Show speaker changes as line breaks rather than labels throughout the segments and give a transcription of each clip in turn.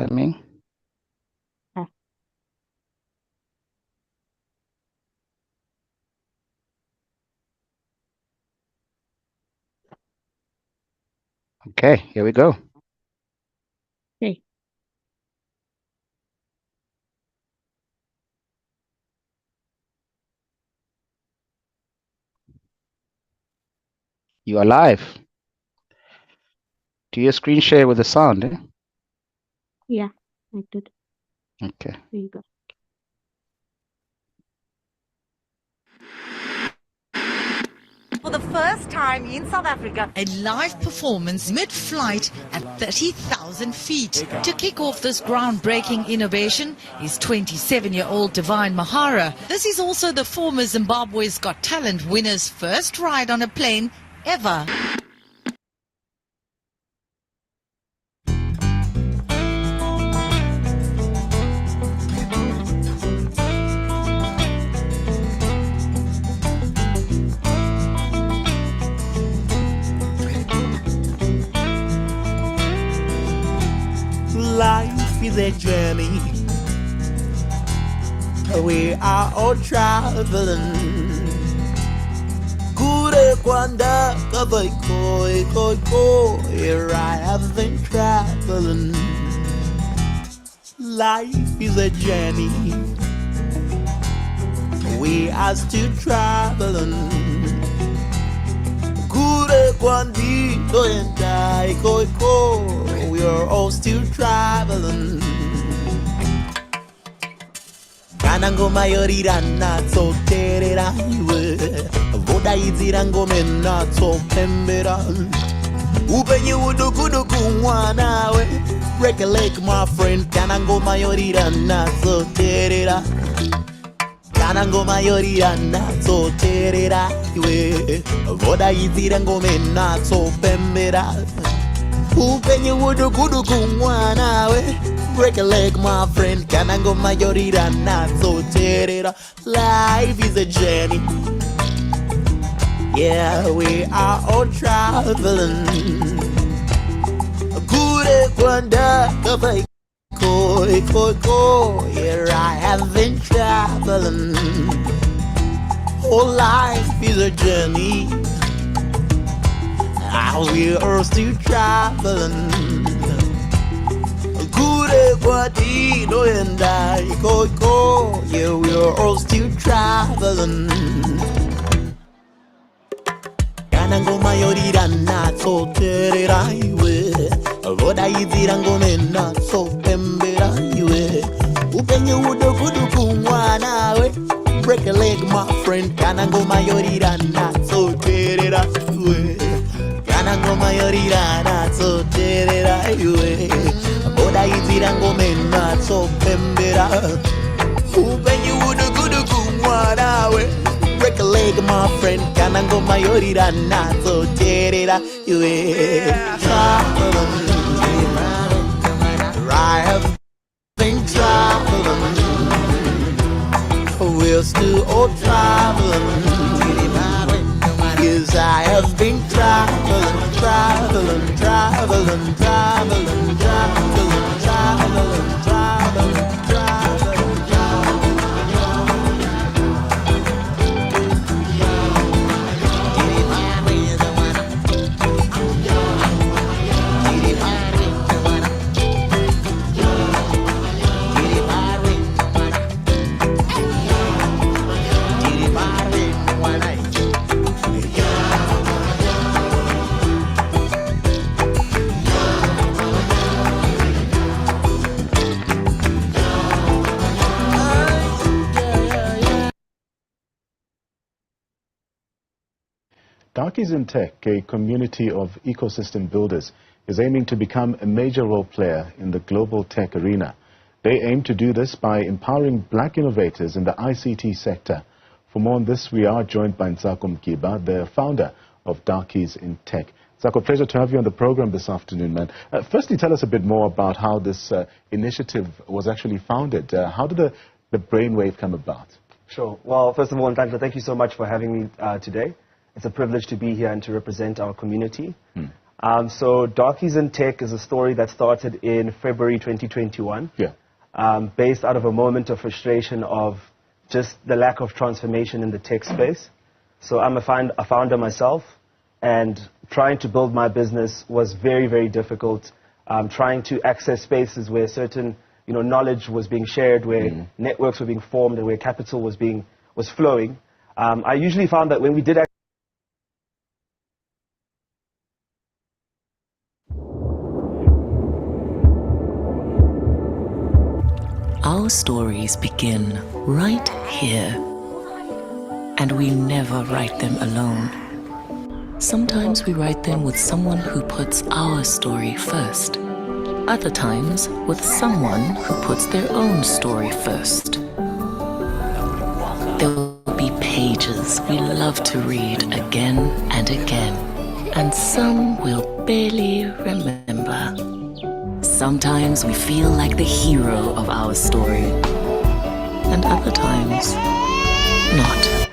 coming. Okay, here we go.
Okay.
You are live. Do your screen share with the sound?
Yeah, I did.
Okay.
There you go.
For the first time in South Africa,
a live performance mid-flight at 30,000 feet. To kick off this groundbreaking innovation is 27-year-old Divine Mahara. This is also the former Zimbabwe's Got Talent winner's first ride on a plane ever.
Life is a journey. We are all traveling. Kure kwanda kabai koi. Here I have been traveling. Life is a journey. We are still traveling. Kure kwandi toyentai koi. We are all still traveling. Kanango mayorira natso terera iwe. Voda izira ngome natso pembera. Upenye udukuduku mwanawe. Recollect my friend. Kanango mayorira natso terera. Kanango mayorira natso terera iwe. Voda izira ngome natso pembera. Upenye udukuduku mwanawe. Break a leg, my friend. Kanango mayorira natso terera. Life is a journey. Yeah, we are all traveling. Kure kwanda kabai koi. Here I have been traveling. Oh, life is a journey. We are still traveling. Kure kwati no endai koi. Yeah, we are all still traveling. Kanango mayorira natso terera iwe. Voda izira ngome natso pembera iwe. Upenye udukuduku mwanawe. Break a leg, my friend. Kanango mayorira natso terera iwe. Kanango mayorira natso terera iwe. Voda izira ngome natso pembera. Upenye udukuduku mwanawe. Break a leg, my friend. Kanango mayorira natso terera iwe. Traveling. I have been traveling. We're still all traveling. Yes, I have been traveling.
Darkies in Tech, a community of ecosystem builders, is aiming to become a major role player in the global tech arena. They aim to do this by empowering black innovators in the ICT sector. For more on this, we are joined by Ntsako Mkiba, the founder of Darkies in Tech. Ntsako, pleasure to have you on the program this afternoon, man. Firstly, tell us a bit more about how this initiative was actually founded. How did the brainwave come about?
Sure. Well, first of all, Ntando, thank you so much for having me today. It's a privilege to be here and to represent our community. So Darkies in Tech is a story that started in February 2021.
Yeah.
Based out of a moment of frustration of just the lack of transformation in the tech space. So I'm a founder myself, and trying to build my business was very, very difficult. Trying to access spaces where certain knowledge was being shared, where networks were being formed, and where capital was flowing. I usually found that when we did
Our stories begin right here, and we never write them alone. Sometimes we write them with someone who puts our story first. Other times with someone who puts their own story first. There will be pages we love to read again and again, and some we'll barely remember. Sometimes we feel like the hero of our story, and other times, not.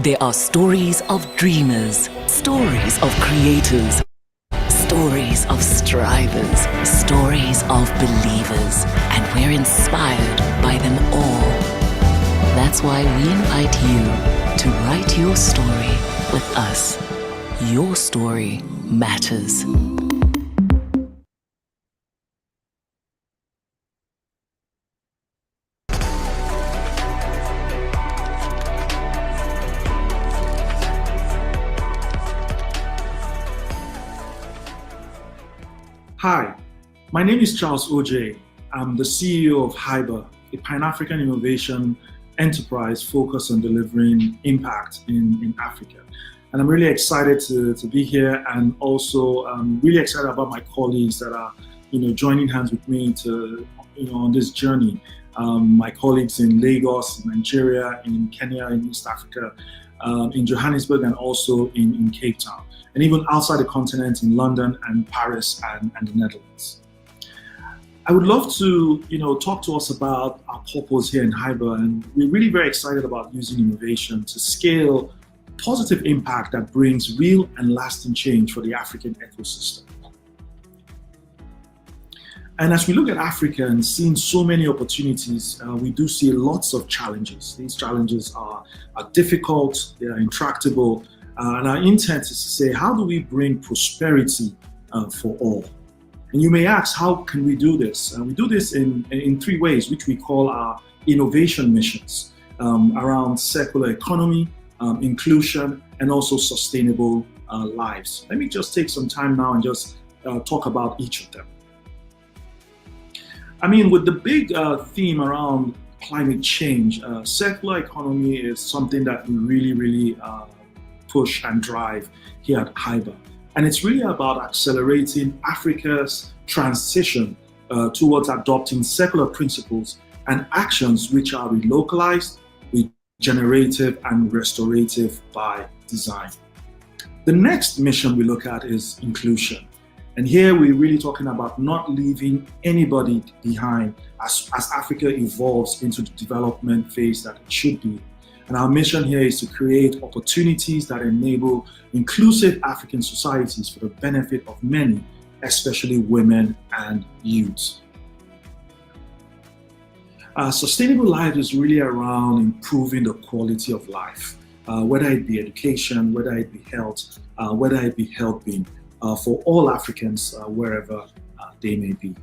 There are stories of dreamers, stories of creators, stories of strivers, stories of believers, and we're inspired by them all. That's why we invite you to write your story with us. Your story matters.
Hi, my name is Charles Oj. I'm the CEO of Hyber, a Pan-African innovation enterprise focused on delivering impact in Africa. And I'm really excited to be here, and also really excited about my colleagues that are joining hands with me to on this journey. My colleagues in Lagos, Nigeria, in Kenya, in East Africa, in Johannesburg, and also in Cape Town, and even outside the continent in London and Paris and the Netherlands. I would love to talk to us about our purpose here in Hyber, and we're really very excited about using innovation to scale positive impact that brings real and lasting change for the African ecosystem. And as we look at Africa and seeing so many opportunities, we do see lots of challenges. These challenges are difficult, they are intractable, and our intent is to say, how do we bring prosperity for all? And you may ask, how can we do this? We do this in three ways, which we call our innovation missions, around circular economy, inclusion, and also sustainable lives. Let me just take some time now and just talk about each of them. I mean, with the big theme around climate change, circular economy is something that we really push and drive here at Hyber. And it's really about accelerating Africa's transition towards adopting circular principles and actions which are relocalized, regenerative, and restorative by design. The next mission we look at is inclusion. And here we're really talking about not leaving anybody behind as Africa evolves into the development phase that it should be. And our mission here is to create opportunities that enable inclusive African societies for the benefit of many, especially women and youth. Sustainable life is really around improving the quality of life, whether it be education, whether it be health, whether it be well-being, for all Africans, wherever they may be.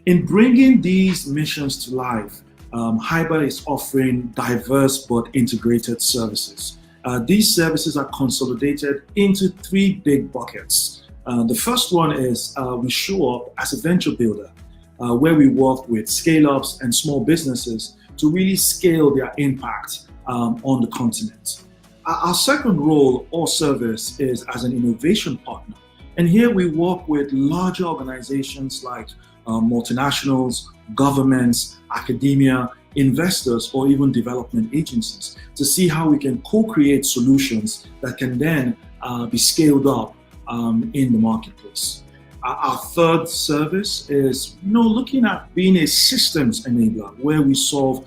In bringing these missions to life, Hyber is offering diverse but integrated services. These services are consolidated into three big buckets. The first one is we show up as a venture builder, where we work with scale-ups and small businesses to really scale their impact on the continent. Our second role or service is as an innovation partner. And here we work with larger organizations like multinationals, governments, academia, investors, or even development agencies to see how we can co-create solutions that can then be scaled up in the marketplace. Our third service is looking at being a systems enabler, where we solve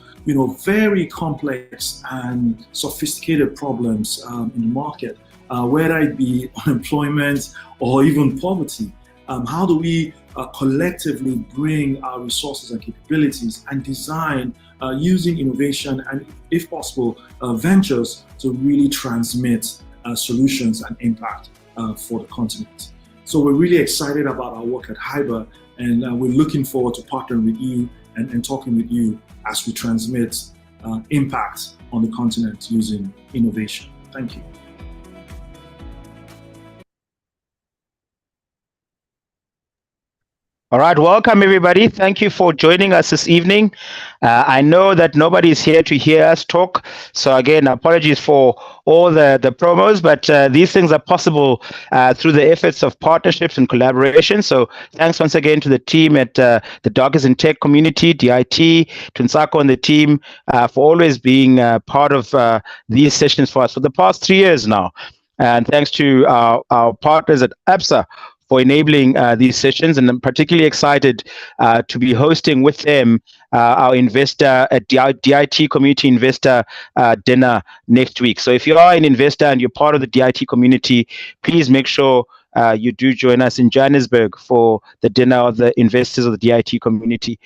very complex and sophisticated problems in the market, whether it be unemployment or even poverty. How do we collectively bring our resources and capabilities and design using innovation and, if possible, ventures to really transmit solutions and impact for the continent. So we're really excited about our work at Hyber, and we're looking forward to partnering with you and talking with you as we transmit impact on the continent using innovation. Thank you.
All right, welcome everybody. Thank you for joining us this evening. I know that nobody is here to hear us talk, so again, apologies for all the promos, but these things are possible through the efforts of partnerships and collaboration. So thanks once again to the team at the Darkers in Tech community, DIT, to Nsako and the team for always being part of these sessions for us for the past 3 years now. And thanks to our partners at ABSA for enabling these sessions, and I'm particularly excited to be hosting with them our investor at DIT Community Investor Dinner next week. So if you are an investor and you're part of the DIT community, please make sure you do join us in Johannesburg for the dinner of the investors of the DIT community.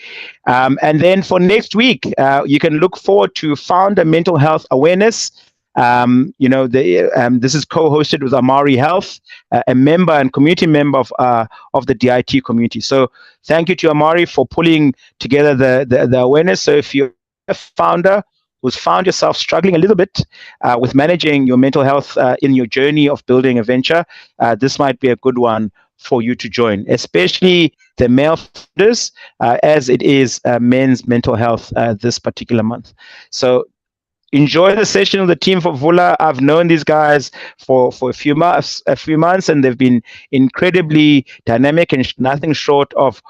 And then for next week, you can look forward to Founder Mental Health Awareness. This is co-hosted with Amari Health, a member and community member of the DIT community. So thank you to Amari for pulling together the awareness. So if you're a founder who's found yourself struggling a little bit with managing your mental health in your journey of building a venture, this might be a good one for you to join, especially the male founders, as it is men's mental health this particular month. So enjoy the session with the team for Vula. I've known these guys for a few months, and they've been incredibly dynamic and nothing short of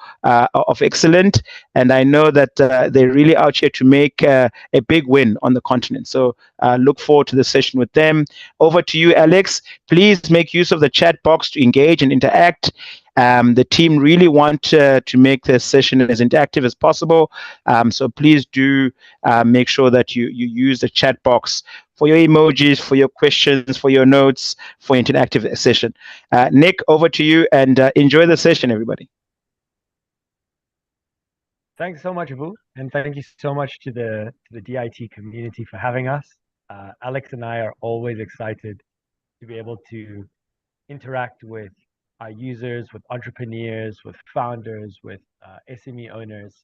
excellent. And I know that they're really out here to make a big win on the continent. So look forward to the session with them. Over to you, Alex. Please make use of the chat box to engage and interact. The team really want to make this session as interactive as possible. So please do make sure that you use the chat box for your emojis, for your questions, for your notes, for interactive session. Nick, over to you, and enjoy the session, everybody.
Thanks so much, Vu, and thank you so much to the DIT community for having us. Alex and I are always excited to be able to interact with our users, with entrepreneurs, with founders, with SME owners,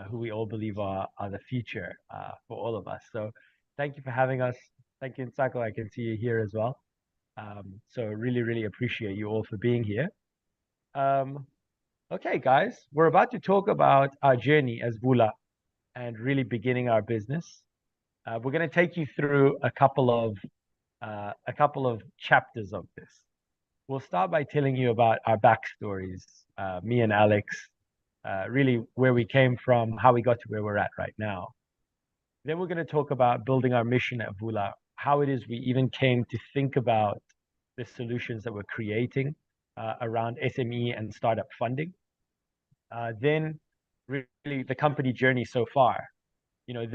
who we all believe are the future for all of us. So thank you for having us. Thank you, Nsako. I can see you here as well. So really, really appreciate you all for being here. Okay, guys, we're about to talk about our journey as Vula and really beginning our business. We're going to take you through a couple of chapters of this. We'll start by telling you about our backstories, me and Alex, really where we came from, how we got to where we're at right now. Then we're going to talk about building our mission at Vula, how it is we even came to think about the solutions that we're creating around SME and startup funding. Then really the company journey so far. You know,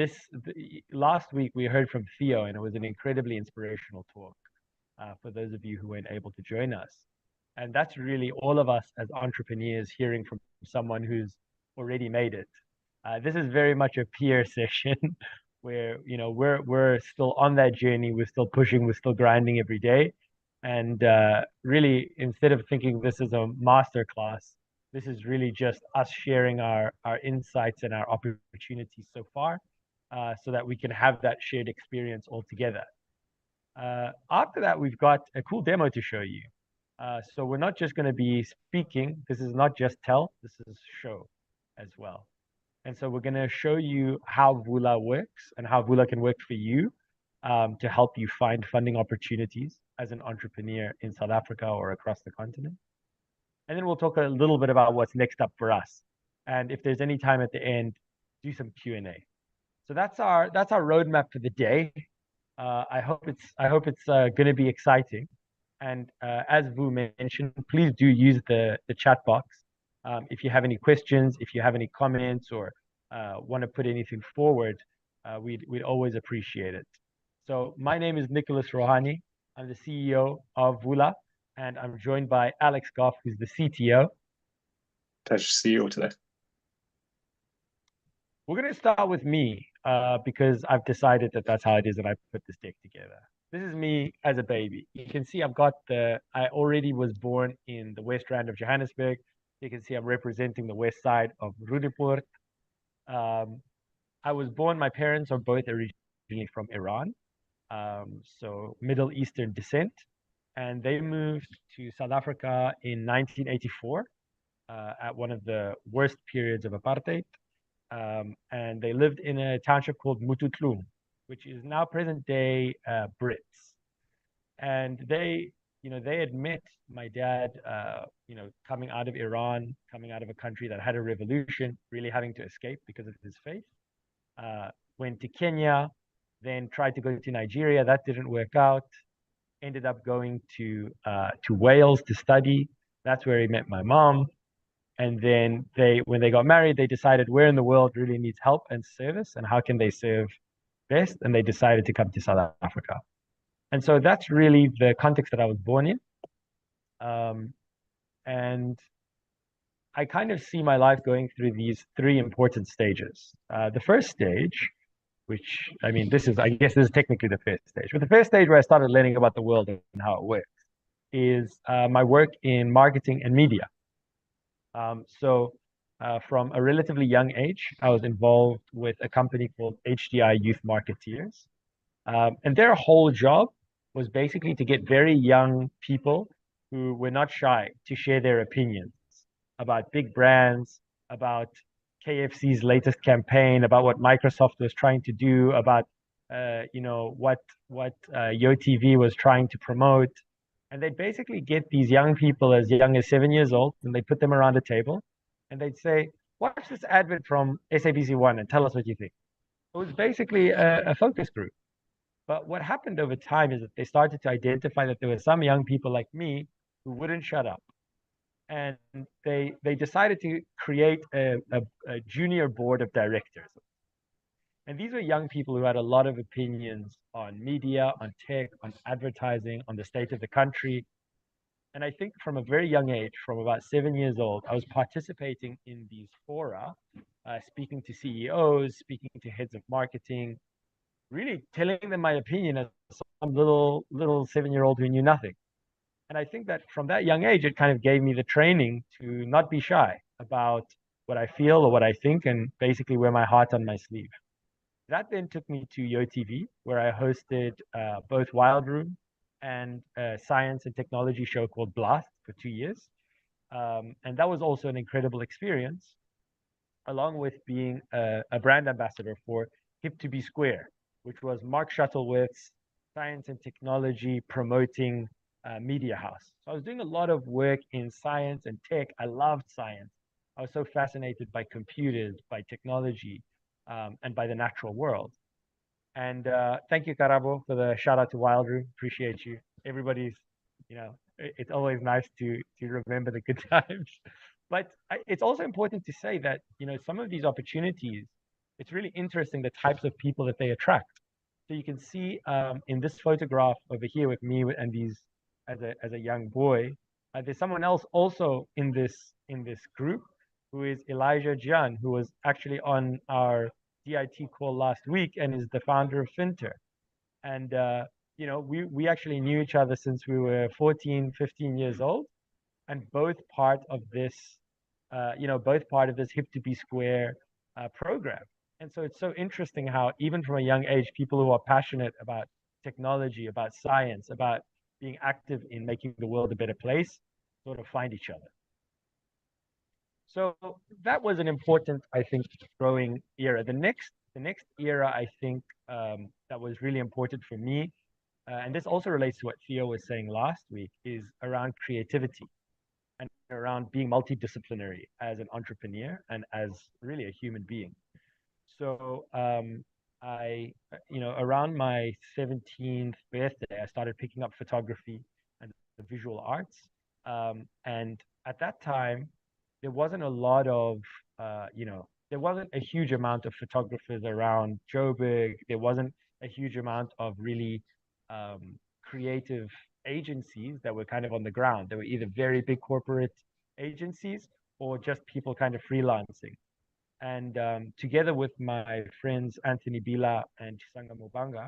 last week we heard from Theo, and it was an incredibly inspirational talk for those of you who weren't able to join us. And that's really all of us as entrepreneurs hearing from someone who's already made it. This is very much a peer session where, you know, we're still on that journey. We're still pushing, we're still grinding every day. And really, instead of thinking this is a masterclass, this is really just us sharing our insights and our opportunities so far, so that we can have that shared experience all together. After that, we've got a cool demo to show you. So we're not just going to be speaking. This is not just tell, this is show as well. And so we're going to show you how Vula works and how Vula can work for you to help you find funding opportunities as an entrepreneur in South Africa or across the continent. And then we'll talk a little bit about what's next up for us. And if there's any time at the end, do some Q&A. So that's our roadmap for the day. I hope it's going to be exciting. And as Vu mentioned, please do use the chat box. If you have any questions, if you have any comments, or want to put anything forward, we'd always appreciate it. So my name is Nicholas Rohani. I'm the CEO of Vula, and I'm joined by Alex Goff, who's the CTO.
Pleasure to see you all today.
We're going to start with me because I've decided that that's how it is that I put this deck together. This is me as a baby. You can see I already was born in the West Rand of Johannesburg. You can see I'm representing the west side of Roodepoort. I was born, my parents are both originally from Iran, so Middle Eastern descent. And they moved to South Africa in 1984 at one of the worst periods of apartheid. And they lived in a township called Mututlum, which is now present day Brits. And they had met my dad, coming out of Iran, coming out of a country that had a revolution, really having to escape because of his faith. Went to Kenya, then tried to go to Nigeria. That didn't work out. Ended up going to Wales to study. That's where he met my mom. And then when they got married, they decided where in the world really needs help and service, and how can they serve best? And they decided to come to South Africa. And so that's really the context that I was born in. And I kind of see my life going through these three important stages. The first stage, which, I guess this is technically the first stage, but the first stage where I started learning about the world and how it works is my work in marketing and media. From a relatively young age, I was involved with a company called HDI Youth Marketeers. And their whole job was basically to get very young people who were not shy to share their opinions about big brands, about KFC's latest campaign, about what Microsoft was trying to do, about what YoTV was trying to promote. And they'd basically get these young people as young as 7 years old, and they'd put them around a table, and they'd say, watch this advert from SABC1 and tell us what you think. It was basically a focus group. But what happened over time is that they started to identify that there were some young people like me who wouldn't shut up. And they decided to create a junior board of directors. And these were young people who had a lot of opinions on media, on tech, on advertising, on the state of the country. And I think from a very young age, from about 7 years old, I was participating in these fora, speaking to CEOs, speaking to heads of marketing, really telling them my opinion as some little 7-year-old who knew nothing. And I think that from that young age, it kind of gave me the training to not be shy about what I feel or what I think, and basically wear my heart on my sleeve. That then took me to YoTV, where I hosted both Wild Room and a science and technology show called Blast for 2 years. And that was also an incredible experience, along with being a brand ambassador for Hip to Be Square, which was Mark Shuttleworth's science and technology promoting media house. So I was doing a lot of work in science and tech. I loved science. I was so fascinated by computers, by technology, and by the natural world. And thank you, Karabo, for the shout out to Wild Room. Appreciate you. Everybody's, it's always nice to remember the good times. But it's also important to say that, some of these opportunities, it's really interesting the types of people that they attract. So you can see in this photograph over here with me and these as a young boy, there's someone else also in this group who is Elijah Jian, who was actually on our DIT call last week and is the founder of Finter. And we actually knew each other since we were 14, 15 years old, and both part of this Hip to Be Square program. And so it's so interesting how even from a young age, people who are passionate about technology, about science, about being active in making the world a better place, sort of find each other. So that was an important, I think, growing era. The next era, I think, that was really important for me, and this also relates to what Theo was saying last week, is around creativity and around being multidisciplinary as an entrepreneur and as really a human being. So around my 17th birthday, I started picking up photography and the visual arts. And at that time, there wasn't a lot of, there wasn't a huge amount of photographers around Joburg. There wasn't a huge amount of really creative agencies that were kind of on the ground. They were either very big corporate agencies or just people kind of freelancing. And together with my friends Anthony Bila and Chisanga Mubanga,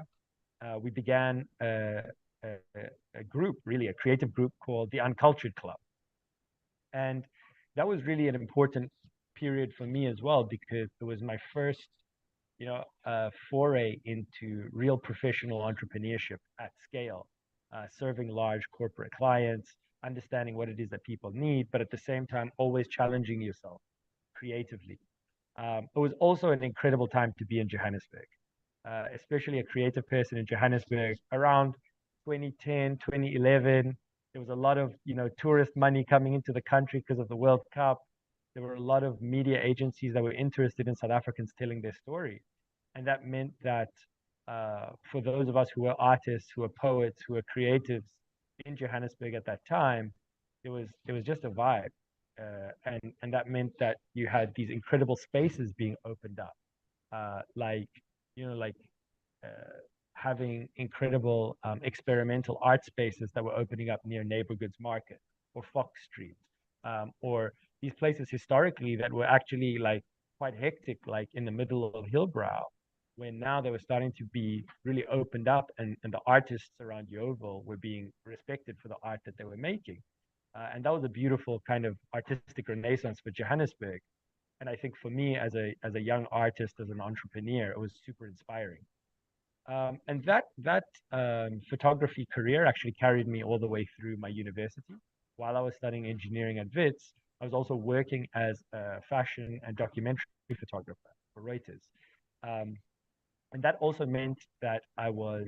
we began a group, really a creative group called the Uncultured Club. And that was really an important period for me as well, because it was my first, foray into real professional entrepreneurship at scale, serving large corporate clients, understanding what it is that people need, but at the same time, always challenging yourself creatively. It was also an incredible time to be in Johannesburg, especially a creative person in Johannesburg around 2010, 2011. There was a lot of, tourist money coming into the country because of the World Cup. There were a lot of media agencies that were interested in South Africans telling their story. And that meant that for those of us who were artists, who were poets, who were creatives in Johannesburg at that time, it was just a vibe. And that meant that you had these incredible spaces being opened up, having incredible experimental art spaces that were opening up near Neighborhoods Market or Fox Street, or these places historically that were actually like quite hectic, like in the middle of Hillbrow, when now they were starting to be really opened up, and the artists around Yeovil were being respected for the art that they were making. And that was a beautiful kind of artistic renaissance for Johannesburg. And I think for me as a young artist, as an entrepreneur, it was super inspiring. And that photography career actually carried me all the way through my university. While I was studying engineering at WITS, I was also working as a fashion and documentary photographer for Reuters. And that also meant that I was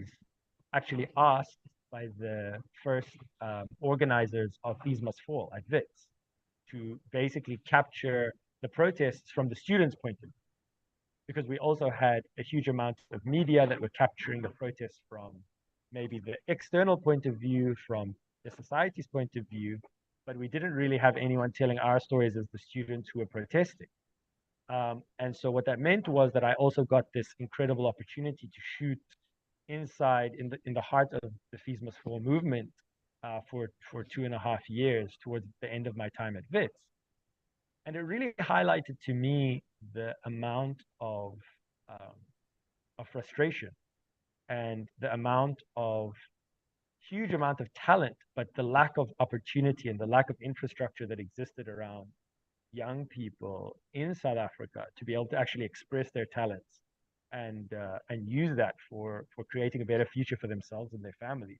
actually asked by the first organizers of Fees Must Fall at WITS to basically capture the protests from the students' point of view, because we also had a huge amount of media that were capturing the protests from maybe the external point of view, from the society's point of view, but we didn't really have anyone telling our stories as the students who were protesting. And so what that meant was that I also got this incredible opportunity to shoot inside in the heart of the Fees Must Fall movement for 2.5 years towards the end of my time at WITS. And it really highlighted to me the amount of frustration and the huge amount of talent, but the lack of opportunity and the lack of infrastructure that existed around young people in South Africa to be able to actually express their talents and use that for creating a better future for themselves and their families.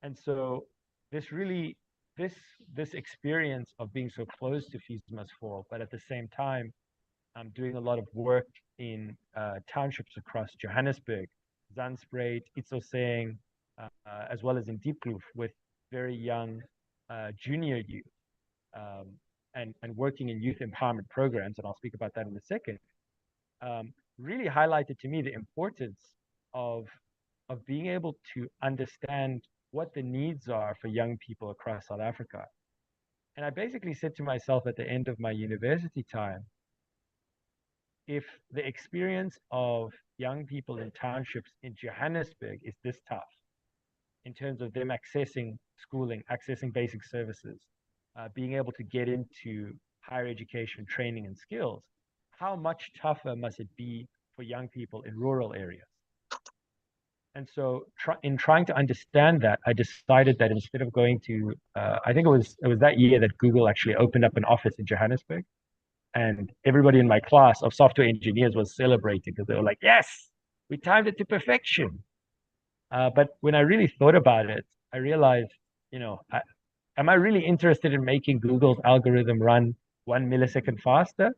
And so this experience of being so close to Fees Must Fall, but at the same time, I'm doing a lot of work in townships across Johannesburg, Zandspruit, Itsoseng, as well as in Diepkloof with very young junior youth, and working in youth empowerment programs, and I'll speak about that in a second, really highlighted to me the importance of being able to understand what the needs are for young people across South Africa. And I basically said to myself at the end of my university time, if the experience of young people in townships in Johannesburg is this tough, in terms of them accessing schooling, accessing basic services, being able to get into higher education, training, and skills, how much tougher must it be for young people in rural areas? And so in trying to understand that, I decided that instead of going to, I think it was that year that Google actually opened up an office in Johannesburg. And everybody in my class of software engineers was celebrating because they were like, yes, we timed it to perfection. But when I really thought about it, I realized, am I really interested in making Google's algorithm run 1 millisecond faster?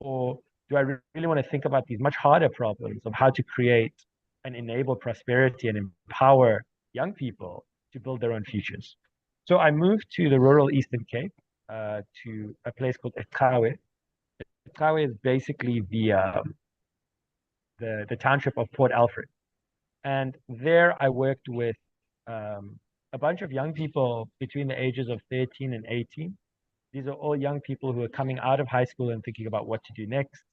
Or do I really want to think about these much harder problems of how to create and enable prosperity and empower young people to build their own futures? So I moved to the rural Eastern Cape, to a place called Ekawe. Ekawe is basically the township of Port Alfred. And there I worked with a bunch of young people between the ages of 13 and 18. These are all young people who are coming out of high school and thinking about what to do next.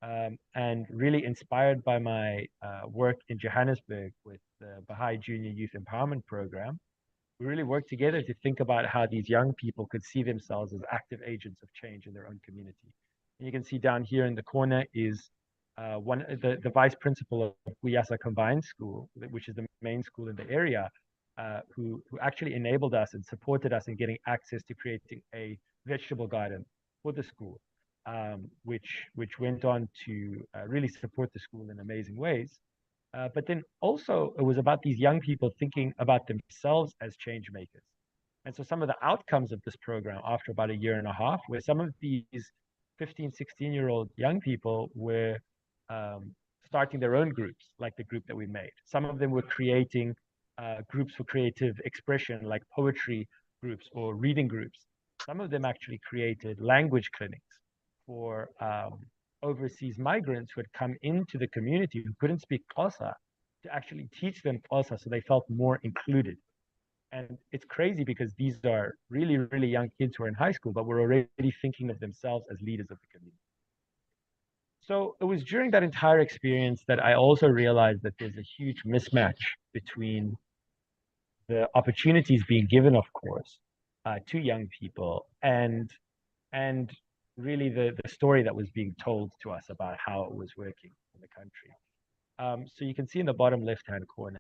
and really inspired by my work in Johannesburg with the Baha'i Junior Youth Empowerment Program, we really worked together to think about how these young people could see themselves as active agents of change in their own community. And you can see down here in the corner is the vice principal of Guyasa Combined School, which is the main school in the area, who actually enabled us and supported us in getting access to creating a vegetable garden for the school, which went on to really support the school in amazing ways. But then also it was about these young people thinking about themselves as change makers. And so some of the outcomes of this program after about a year and a half, where some of these 15, 16-year-old young people were starting their own groups, like the group that we made. Some of them were creating groups for creative expression, like poetry groups or reading groups. Some of them actually created language clinics for overseas migrants who had come into the community who couldn't speak Xhosa, to actually teach them Xhosa so they felt more included. And it's crazy because these are really, really young kids who are in high school, but were already thinking of themselves as leaders of the community. So it was during that entire experience that I also realized that there's a huge mismatch between the opportunities being given, of course, to young people and really the story that was being told to us about how it was working in the country. So you can see in the bottom left-hand corner,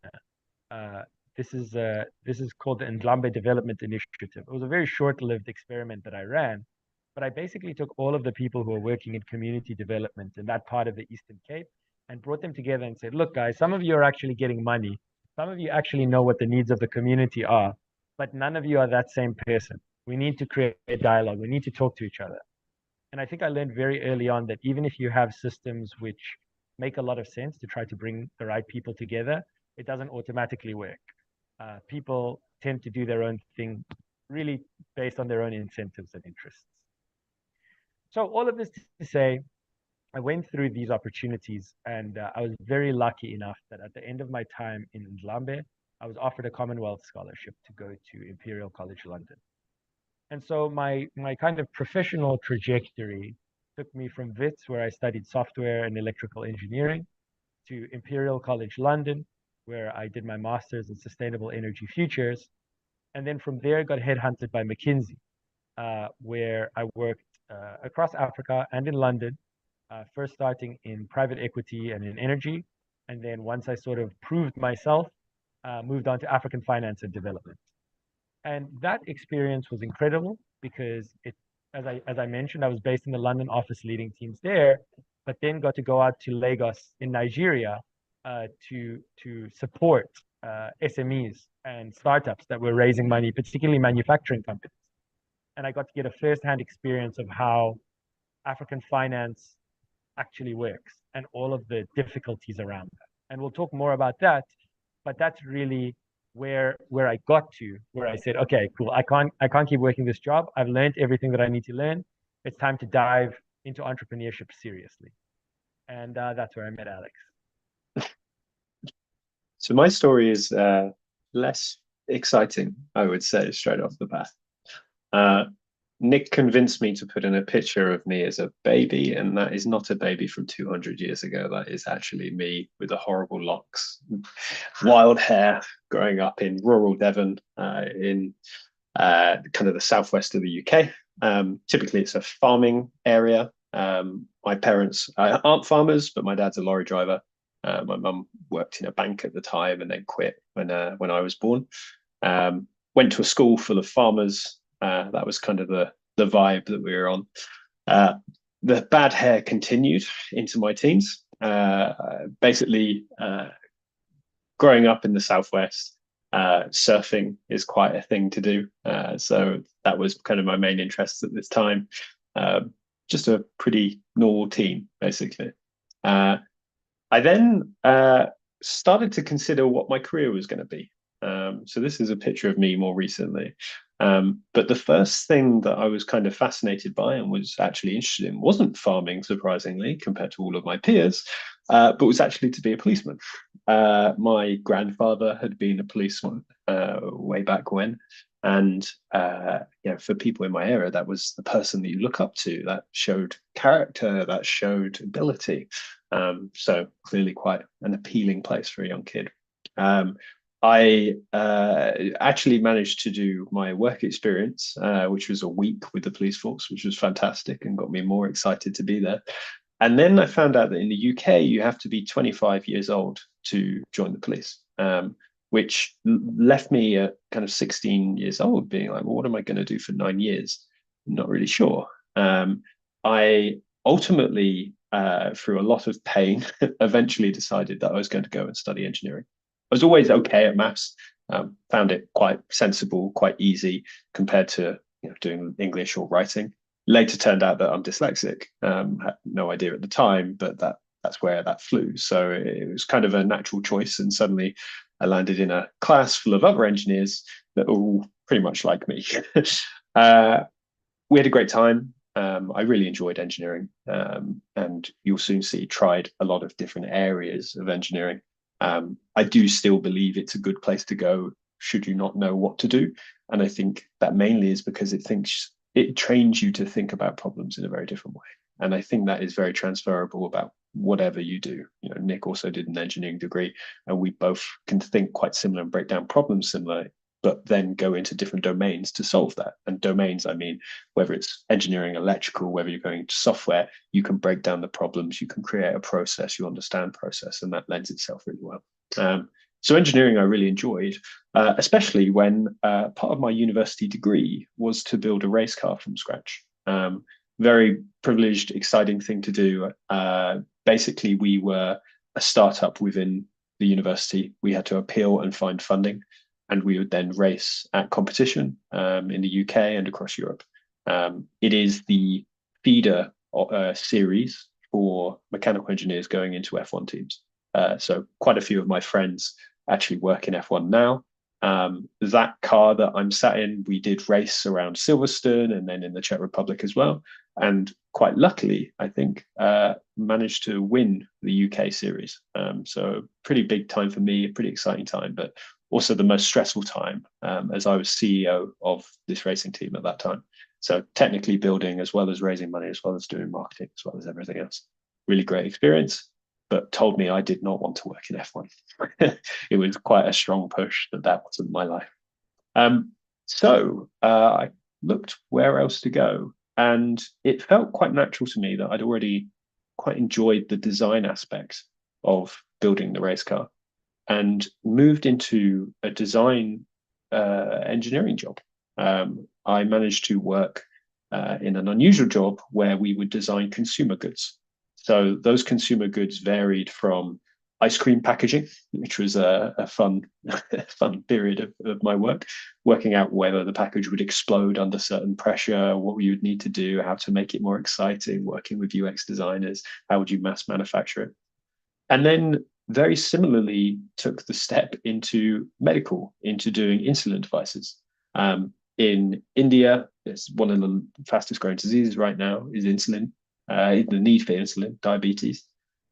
this is called the Ndlambe Development Initiative. It was a very short-lived experiment that I ran, but I basically took all of the people who are working in community development in that part of the Eastern Cape and brought them together and said, look, guys, some of you are actually getting money. Some of you actually know what the needs of the community are, but none of you are that same person. We need to create a dialogue. We need to talk to each other. And I think I learned very early on that even if you have systems which make a lot of sense to try to bring the right people together, it doesn't automatically work. People tend to do their own thing really based on their own incentives and interests. So all of this to say, I went through these opportunities and I was very lucky enough that at the end of my time in Ndlambe, I was offered a Commonwealth scholarship to go to Imperial College London. And so my kind of professional trajectory took me from WITS, where I studied software and electrical engineering, to Imperial College London, where I did my master's in sustainable energy futures. And then from there, got headhunted by McKinsey, where I worked across Africa and in London, first starting in private equity and in energy. And then once I sort of proved myself, moved on to African finance and development. And that experience was incredible because as I mentioned, I was based in the London office leading teams there, but then got to go out to Lagos in Nigeria to support SMEs and startups that were raising money, particularly manufacturing companies. And I got to get a first-hand experience of how African finance actually works and all of the difficulties around that. And we'll talk more about that, but that's really where I got to, where I said, okay, cool, I can't keep working this job. I've learned everything that I need to learn. It's time to dive into entrepreneurship seriously. And that's where I met Alex.
So my story is less exciting, I would say, straight off the bat. Nick convinced me to put in a picture of me as a baby, and that is not a baby from 200 years ago. That is actually me with the horrible locks, wild hair, growing up in rural Devon, in kind of the southwest of the UK. Typically, it's a farming area. My parents aren't farmers, but my dad's a lorry driver. My mum worked in a bank at the time and then quit when I was born. Went to a school full of farmers. That was kind of the vibe that we were on. The bad hair continued into my teens. Basically, growing up in the southwest, surfing is quite a thing to do. So that was kind of my main interest at this time. Just a pretty normal teen, basically. I then started to consider what my career was going to be. So this is a picture of me more recently. But the first thing that I was kind of fascinated by and was actually interested in wasn't farming, surprisingly, compared to all of my peers, but was actually to be a policeman. My grandfather had been a policeman way back when. And for people in my area, that was the person that you look up to, that showed character, that showed ability. So clearly quite an appealing place for a young kid. I actually managed to do my work experience, which was a week with the police force, which was fantastic and got me more excited to be there. And then I found out that in the UK, you have to be 25 years old to join the police, which left me at kind of 16 years old being like, well, what am I going to do for 9 years? I'm not really sure. I ultimately, through a lot of pain, eventually decided that I was going to go and study engineering. I was always okay at maths, found it quite sensible, quite easy compared to doing English or writing. Later turned out that I'm dyslexic. Had no idea at the time, but that's where that flew. So it was kind of a natural choice, and suddenly I landed in a class full of other engineers that were all pretty much like me. We had a great time. I really enjoyed engineering, and you'll soon see tried a lot of different areas of engineering. I do still believe it's a good place to go should you not know what to do. And I think that mainly is because it trains you to think about problems in a very different way. And I think that is very transferable about whatever you do. Nick also did an engineering degree, and we both can think quite similar and break down problems similarly, but then go into different domains to solve that. And domains, I mean, whether it's engineering, electrical, whether you're going to software, you can break down the problems, you can create a process, you understand process, and that lends itself really well. So engineering I really enjoyed, especially when part of my university degree was to build a race car from scratch. Very privileged, exciting thing to do. Basically, we were a startup within the university. We had to appeal and find funding, and we would then race at competition in the UK and across Europe. It is the feeder series for mechanical engineers going into F1 teams. So quite a few of my friends actually work in F1 now. That car that I'm sat in, we did race around Silverstone and then in the Czech Republic as well. And quite luckily, I think, managed to win the UK series. So pretty big time for me, a pretty exciting time, but also the most stressful time, as I was CEO of this racing team at that time. So technically building as well as raising money, as well as doing marketing, as well as everything else. Really great experience, but told me I did not want to work in F1. It was quite a strong push that wasn't my life. So I looked where else to go, and it felt quite natural to me that I'd already quite enjoyed the design aspect of building the race car, and moved into a design engineering job. I managed to work in an unusual job where we would design consumer goods. So those consumer goods varied from ice cream packaging, which was a fun period of my work, working out whether the package would explode under certain pressure, what you would need to do, how to make it more exciting, working with UX designers, how would you mass manufacture it. And then very similarly took the step into medical, into doing insulin devices. In India, it's one of the fastest growing diseases right now is insulin, the need for insulin, diabetes.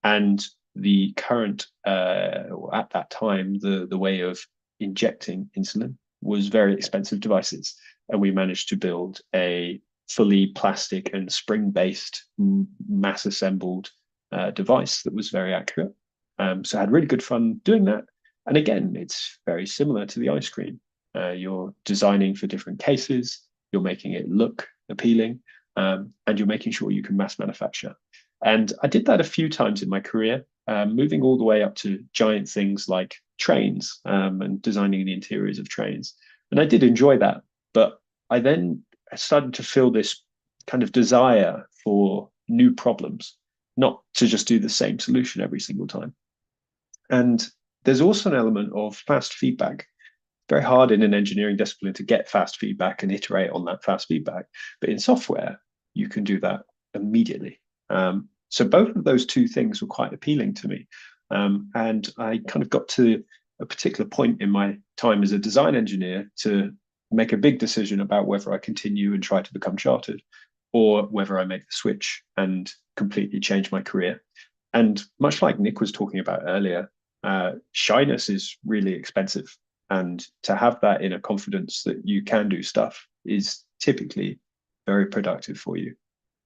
And the current, at that time, the way of injecting insulin was very expensive devices. And we managed to build a fully plastic and spring-based mass assembled device that was very accurate. So I had really good fun doing that. And again, it's very similar to the ice cream. You're designing for different cases, you're making it look appealing, and you're making sure you can mass manufacture. And I did that a few times in my career, moving all the way up to giant things like trains and designing the interiors of trains. And I did enjoy that. But I then started to feel this kind of desire for new problems, not to just do the same solution every single time. And there's also an element of fast feedback. Very hard in an engineering discipline to get fast feedback and iterate on that fast feedback. But in software, you can do that immediately. So both of those two things were quite appealing to me. And I kind of got to a particular point in my time as a design engineer to make a big decision about whether I continue and try to become chartered, or whether I make the switch and completely change my career. And much like Nick was talking about earlier, shyness is really expensive. And to have that inner confidence that you can do stuff is typically very productive for you.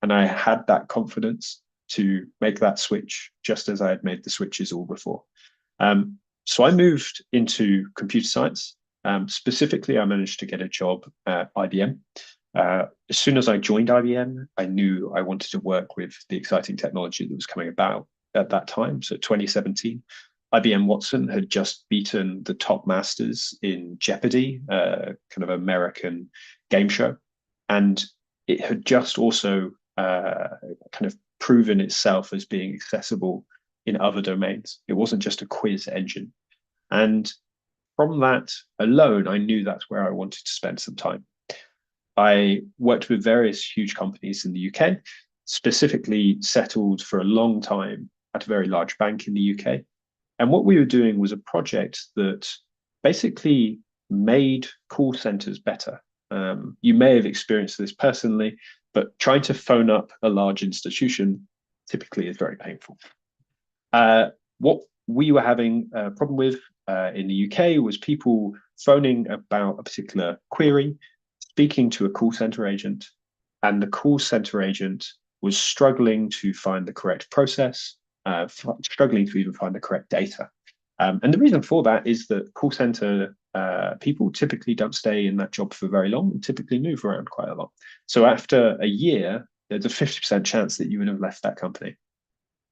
And I had that confidence to make that switch just as I had made the switches all before. So I moved into computer science. Specifically, I managed to get a job at IBM. As soon as I joined IBM, I knew I wanted to work with the exciting technology that was coming about at that time. So 2017, IBM Watson had just beaten the top masters in Jeopardy, kind of American game show. And it had just also kind of proven itself as being accessible in other domains. It wasn't just a quiz engine. And from that alone, I knew that's where I wanted to spend some time. I worked with various huge companies in the UK, specifically settled for a long time at a very large bank in the UK. And what we were doing was a project that basically made call centers better. You may have experienced this personally, but trying to phone up a large institution typically is very painful. What we were having a problem with in the UK was people phoning about a particular query, speaking to a call center agent, and the call center agent was struggling to find the correct process, struggling to even find the correct data. And the reason for that is that call center people typically don't stay in that job for very long and typically move around quite a lot. So after a year, there's a 50% chance that you would have left that company.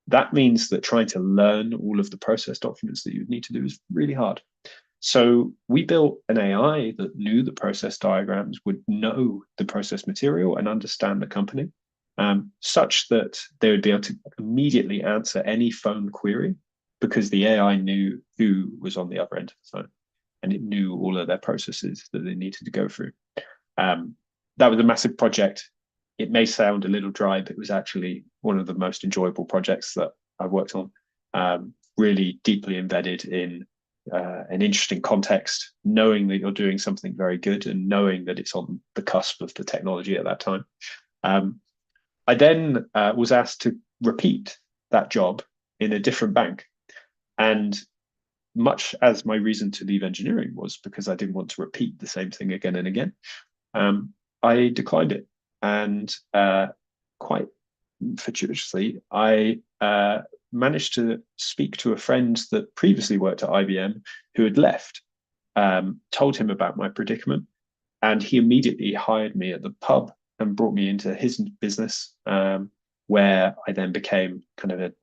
That means that trying to learn all of the process documents that you would need to do is really hard. So we built an AI that knew the process diagrams, would know the process material and understand the company, such that they would be able to immediately answer any phone query because the AI knew who was on the other end of the phone and it knew all of their processes that they needed to go through. That was a massive project. It may sound a little dry, but it was actually one of the most enjoyable projects that I've worked on, really deeply embedded in an interesting context, knowing that you're doing something very good and knowing that it's on the cusp of the technology at that time. I then was asked to repeat that job in a different bank. And much as my reason to leave engineering was because I didn't want to repeat the same thing again and again, I declined it. And quite fortuitously, I managed to speak to a friend that previously worked at IBM who had left, told him about my predicament, and he immediately hired me at the pub and brought me into his business, where I then became kind of a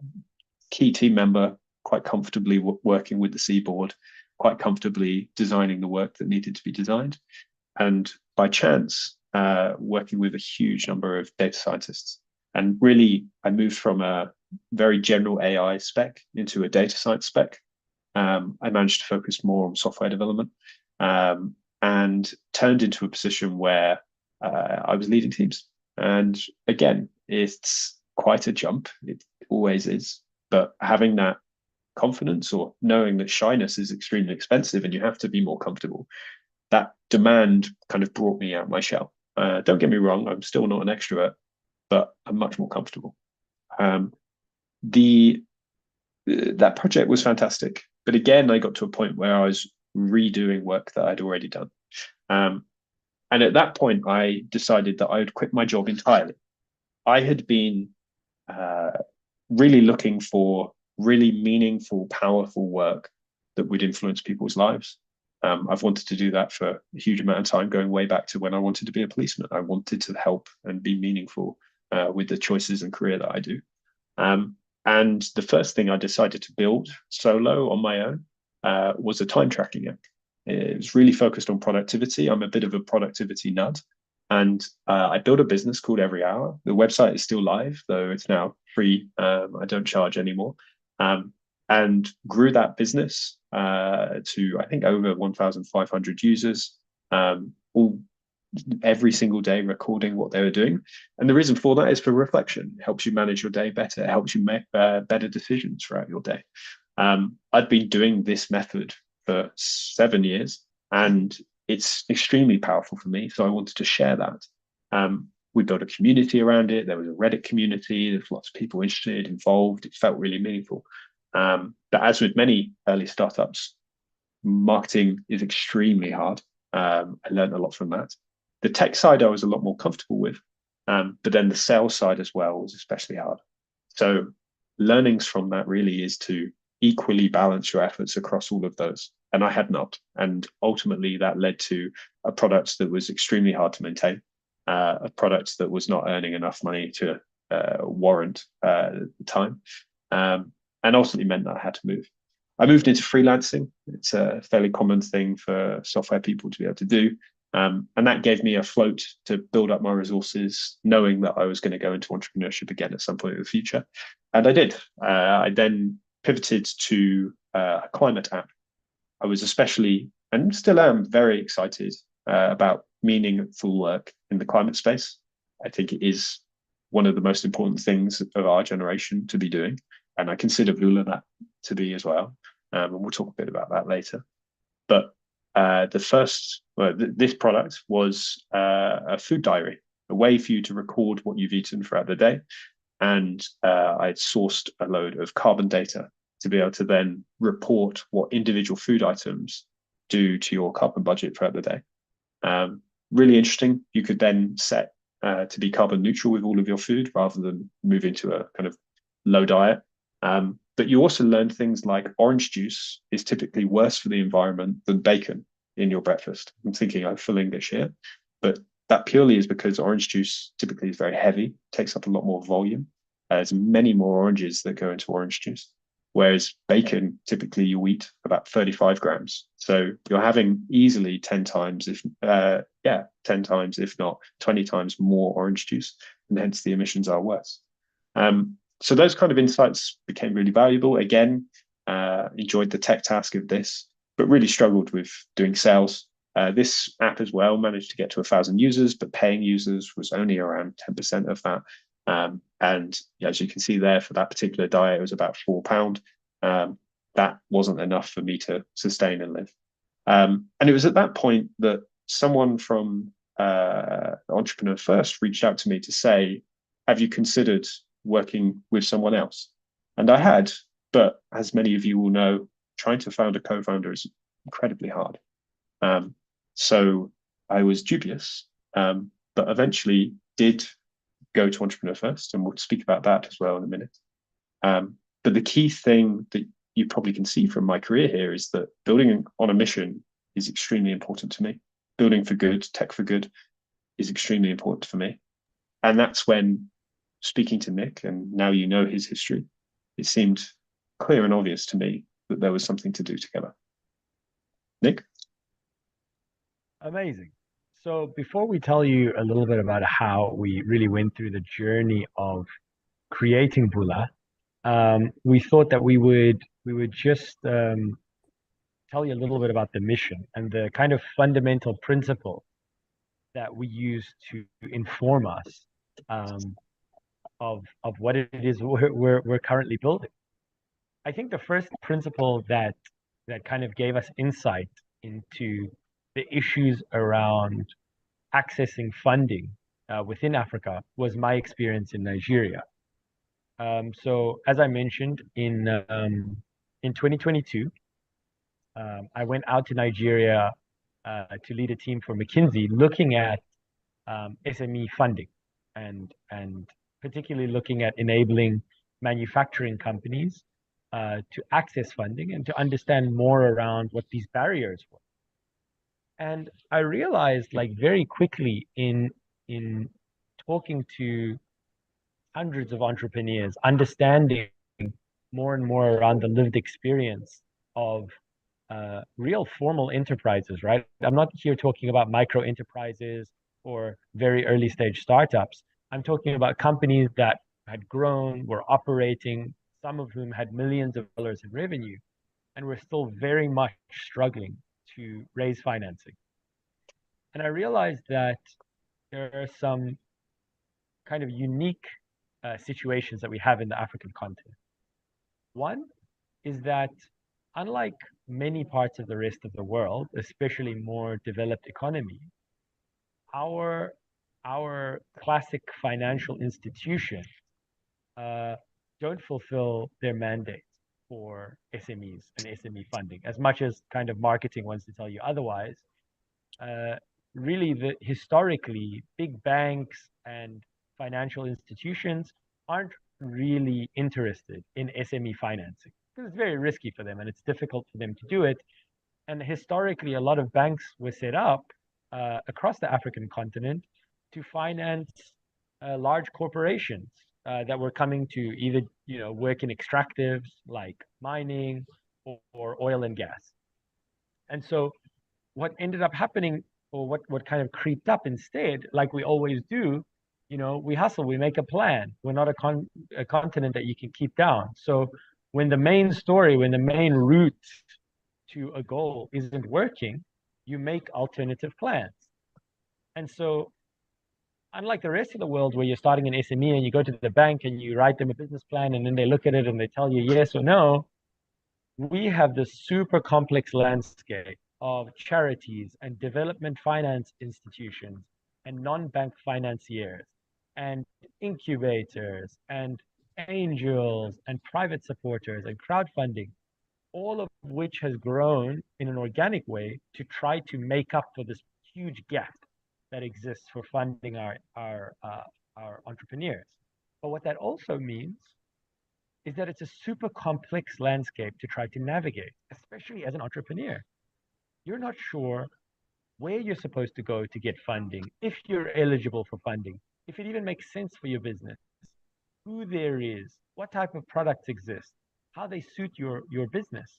key team member, quite comfortably working with the C-board, quite comfortably designing the work that needed to be designed. And by chance, working with a huge number of data scientists. And really, I moved from a very general AI spec into a data science spec. I managed to focus more on software development and turned into a position where I was leading teams. And again, it's quite a jump. It always is. But having that confidence or knowing that shyness is extremely expensive and you have to be more comfortable, that demand kind of brought me out of my shell. Don't get me wrong, I'm still not an extrovert, but I'm much more comfortable. That project was fantastic. But again, I got to a point where I was redoing work that I'd already done. And at that point, I decided that I would quit my job entirely. I had been really looking for really meaningful, powerful work that would influence people's lives. I've wanted to do that for a huge amount of time, going way back to when I wanted to be a policeman. I wanted to help and be meaningful with the choices and career that I do. And the first thing I decided to build solo on my own was a time tracking app. It was really focused on productivity. I'm a bit of a productivity nut. And I built a business called Every Hour. The website is still live, though it's now free. I don't charge anymore. And grew that business to, I think, over 1,500 users, all every single day recording what they were doing. And the reason for that is for reflection. It helps you manage your day better. It helps you make better decisions throughout your day. I'd been doing this method for 7 years, and it's extremely powerful for me. So I wanted to share that. We built a community around it. There was a Reddit community. There's lots of people interested, involved. It felt really meaningful. But as with many early startups, marketing is extremely hard. I learned a lot from that. The tech side I was a lot more comfortable with, but then the sales side as well was especially hard. So learnings from that really is to equally balance your efforts across all of those. And I had not. And ultimately that led to a product that was extremely hard to maintain, a product that was not earning enough money to warrant the time, and ultimately meant that I had to move. I moved into freelancing. It's a fairly common thing for software people to be able to do. And that gave me a float to build up my resources, knowing that I was going to go into entrepreneurship again at some point in the future. And I did. I then pivoted to a climate app. I was especially, and still am, very excited about meaningful work in the climate space. I think it is one of the most important things of our generation to be doing. And I consider Vula that to be as well. And we'll talk a bit about that later. But this product was a food diary, a way for you to record what you've eaten throughout the day. And I'd sourced a load of carbon data to be able to then report what individual food items do to your carbon budget throughout the day. Really interesting. You could then set to be carbon neutral with all of your food rather than move into a kind of low diet. But you also learn things like orange juice is typically worse for the environment than bacon in your breakfast. I'm thinking I'm full English here, but that purely is because orange juice typically is very heavy, takes up a lot more volume. There's many more oranges that go into orange juice, whereas bacon, typically you eat about 35 grams. So you're having easily 10 times, if not 20 times more orange juice, and hence the emissions are worse. So those kind of insights became really valuable. Again, enjoyed the tech task of this, but really struggled with doing sales. This app as well managed to get to 1,000 users, but paying users was only around 10% of that. And as you can see there, for that particular diet, it was about £4. That wasn't enough for me to sustain and live. And it was at that point that someone from Entrepreneur First reached out to me to say, have you considered working with someone else? And I had, but as many of you will know, trying to find a co-founder is incredibly hard. So I was dubious, but eventually did go to Entrepreneur First, and we'll speak about that as well in a minute. But the key thing that you probably can see from my career here is that building on a mission is extremely important to me. Building for good, tech for good is extremely important for me. And that's when speaking to Nick, and now you know his history, it seemed clear and obvious to me that there was something to do together. Nick?
Amazing. So before we tell you a little bit about how we really went through the journey of creating Vula, we thought that we would just tell you a little bit about the mission and the kind of fundamental principle that we use to inform us of what it is we're currently building. I think the first principle that kind of gave us insight into the issues around accessing funding within Africa was my experience in Nigeria. So as I mentioned, in 2022, I went out to Nigeria to lead a team for McKinsey looking at SME funding and particularly looking at enabling manufacturing companies to access funding and to understand more around what these barriers were. And I realized, like, very quickly in talking to hundreds of entrepreneurs, understanding more and more around the lived experience of real formal enterprises, right? I'm not here talking about micro enterprises or very early stage startups. I'm talking about companies that had grown, were operating, some of whom had millions of dollars in revenue, and were still very much struggling to raise financing. And I realized that there are some kind of unique situations that we have in the African continent. One is that unlike many parts of the rest of the world, especially more developed economies, our classic financial institutions don't fulfill their mandate for SMEs and SME funding, as much as kind of marketing wants to tell you otherwise. Really, historically, big banks and financial institutions aren't really interested in SME financing because it's very risky for them and it's difficult for them to do it. And historically, a lot of banks were set up across the African continent to finance large corporations that were coming to either work in extractives like mining or oil and gas. And so what ended up happening, or what kind of creeped up instead, like we always do, we hustle, we make a plan. We're not a continent that you can keep down. So when the main story, when the main route to a goal isn't working, you make alternative plans. And so unlike the rest of the world where you're starting an SME and you go to the bank and you write them a business plan and then they look at it and they tell you yes or no, we have this super complex landscape of charities and development finance institutions and non-bank financiers and incubators and angels and private supporters and crowdfunding, all of which has grown in an organic way to try to make up for this huge gap that exists for funding our entrepreneurs. But what that also means is that it's a super complex landscape to try to navigate, especially as an entrepreneur. You're not sure where you're supposed to go to get funding, if you're eligible for funding, if it even makes sense for your business, who there is, what type of products exist, how they suit your business.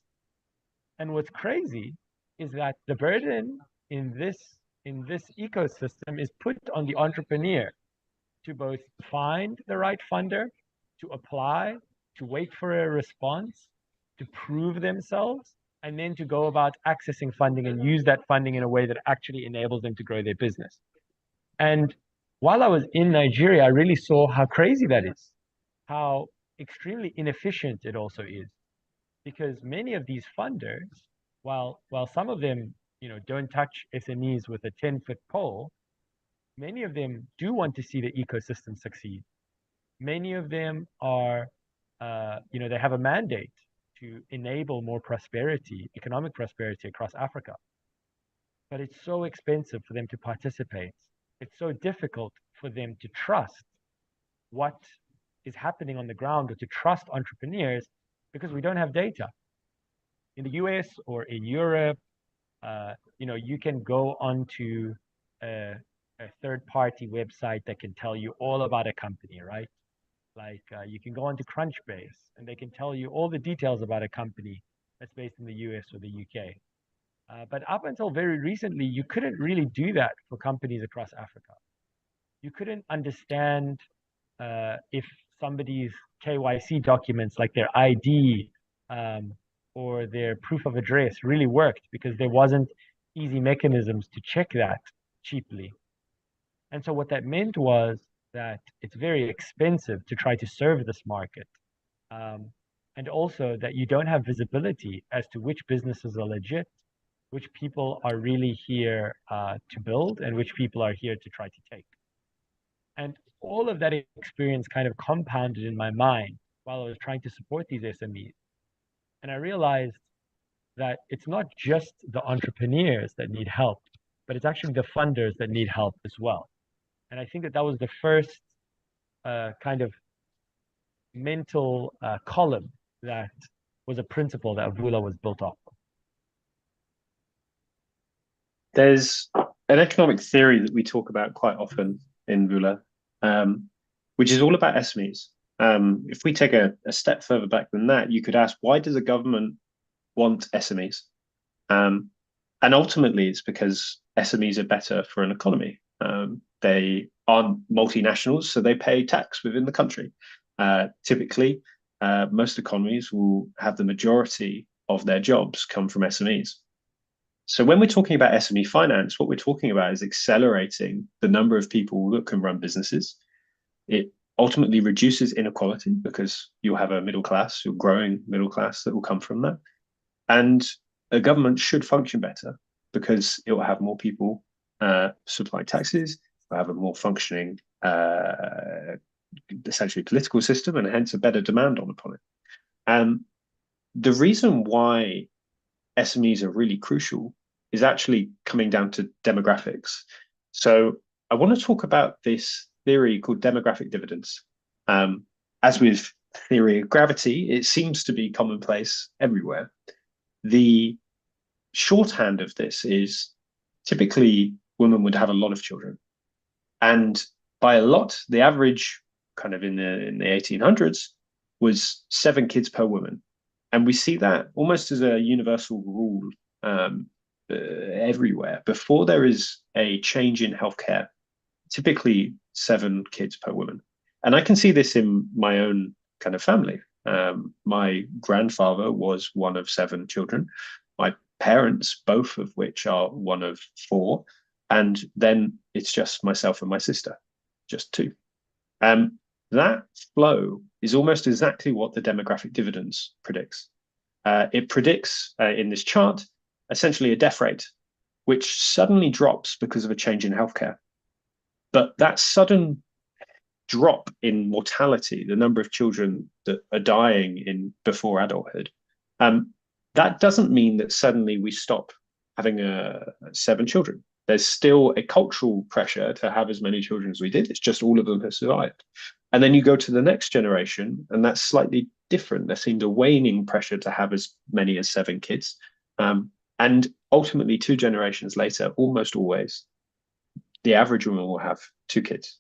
And what's crazy is that the burden in this ecosystem is put on the entrepreneur to both find the right funder, to apply, to wait for a response, to prove themselves, and then to go about accessing funding and use that funding in a way that actually enables them to grow their business. And while I was in Nigeria, I really saw how crazy that is, how extremely inefficient it also is, because many of these funders, while some of them don't touch SMEs with a 10-foot pole, many of them do want to see the ecosystem succeed. Many of them are, they have a mandate to enable more prosperity, economic prosperity across Africa. But it's so expensive for them to participate. It's so difficult for them to trust what is happening on the ground or to trust entrepreneurs because we don't have data. In the US or in Europe, you can go onto a third-party website that can tell you all about a company, right? Like you can go onto Crunchbase and they can tell you all the details about a company that's based in the US or the UK. But up until very recently, you couldn't really do that for companies across Africa. You couldn't understand if somebody's KYC documents, like their ID or their proof of address, really worked because there wasn't easy mechanisms to check that cheaply. And so what that meant was that it's very expensive to try to serve this market. And also that you don't have visibility as to which businesses are legit, which people are really here to build, and which people are here to try to take. And all of that experience kind of compounded in my mind while I was trying to support these SMEs. And I realized that it's not just the entrepreneurs that need help, but it's actually the funders that need help as well. And I think that was the first kind of mental column that was a principle that Vula was built off of.
There's an economic theory that we talk about quite often in Vula, which is all about SMEs. If we take a step further back than that, you could ask, why does the government want SMEs? And ultimately, it's because SMEs are better for an economy. They aren't multinationals, so they pay tax within the country. Typically, most economies will have the majority of their jobs come from SMEs. So when we're talking about SME finance, what we're talking about is accelerating the number of people that can run businesses. It ultimately reduces inequality because you'll have a middle class, you're growing middle class that will come from that. And a government should function better because it will have more people supply taxes, it will have a more functioning, essentially political system, and hence a better demand upon it. the reason why SMEs are really crucial is actually coming down to demographics. So I want to talk about this theory called demographic dividends. As with theory of gravity, it seems to be commonplace everywhere. The shorthand of this is typically women would have a lot of children. And by a lot, the average kind of in the 1800s was 7 kids per woman. And we see that almost as a universal rule everywhere. Before there is a change in healthcare, typically 7 kids per woman. And I can see this in my own kind of family. My grandfather was one of 7 children. My parents, both of which are one of 4. And then it's just myself and my sister, just 2. That flow is almost exactly what the demographic dividends predicts. It predicts in this chart essentially a death rate, which suddenly drops because of a change in healthcare. But that sudden drop in mortality, the number of children that are dying in before adulthood, that doesn't mean that suddenly we stop having 7 children. There's still a cultural pressure to have as many children as we did. It's just all of them have survived. And then you go to the next generation, and that's slightly different. There seems a waning pressure to have as many as 7 kids. And ultimately, 2 generations later, almost always, the average woman will have 2 kids.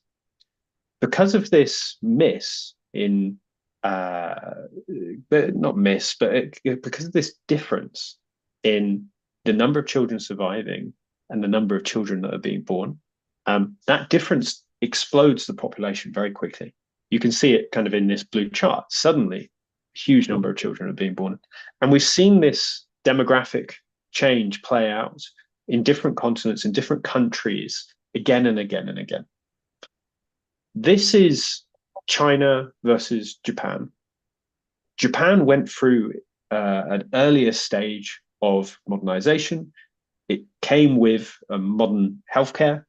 Because of this miss in, not miss, but because of this difference in the number of children surviving and the number of children that are being born, that difference explodes the population very quickly. You can see it kind of in this blue chart. Suddenly, a huge number of children are being born. And we've seen this demographic change play out in different continents, in different countries, again and again and again. This is China versus Japan. Japan went through an earlier stage of modernization. It came with a modern healthcare,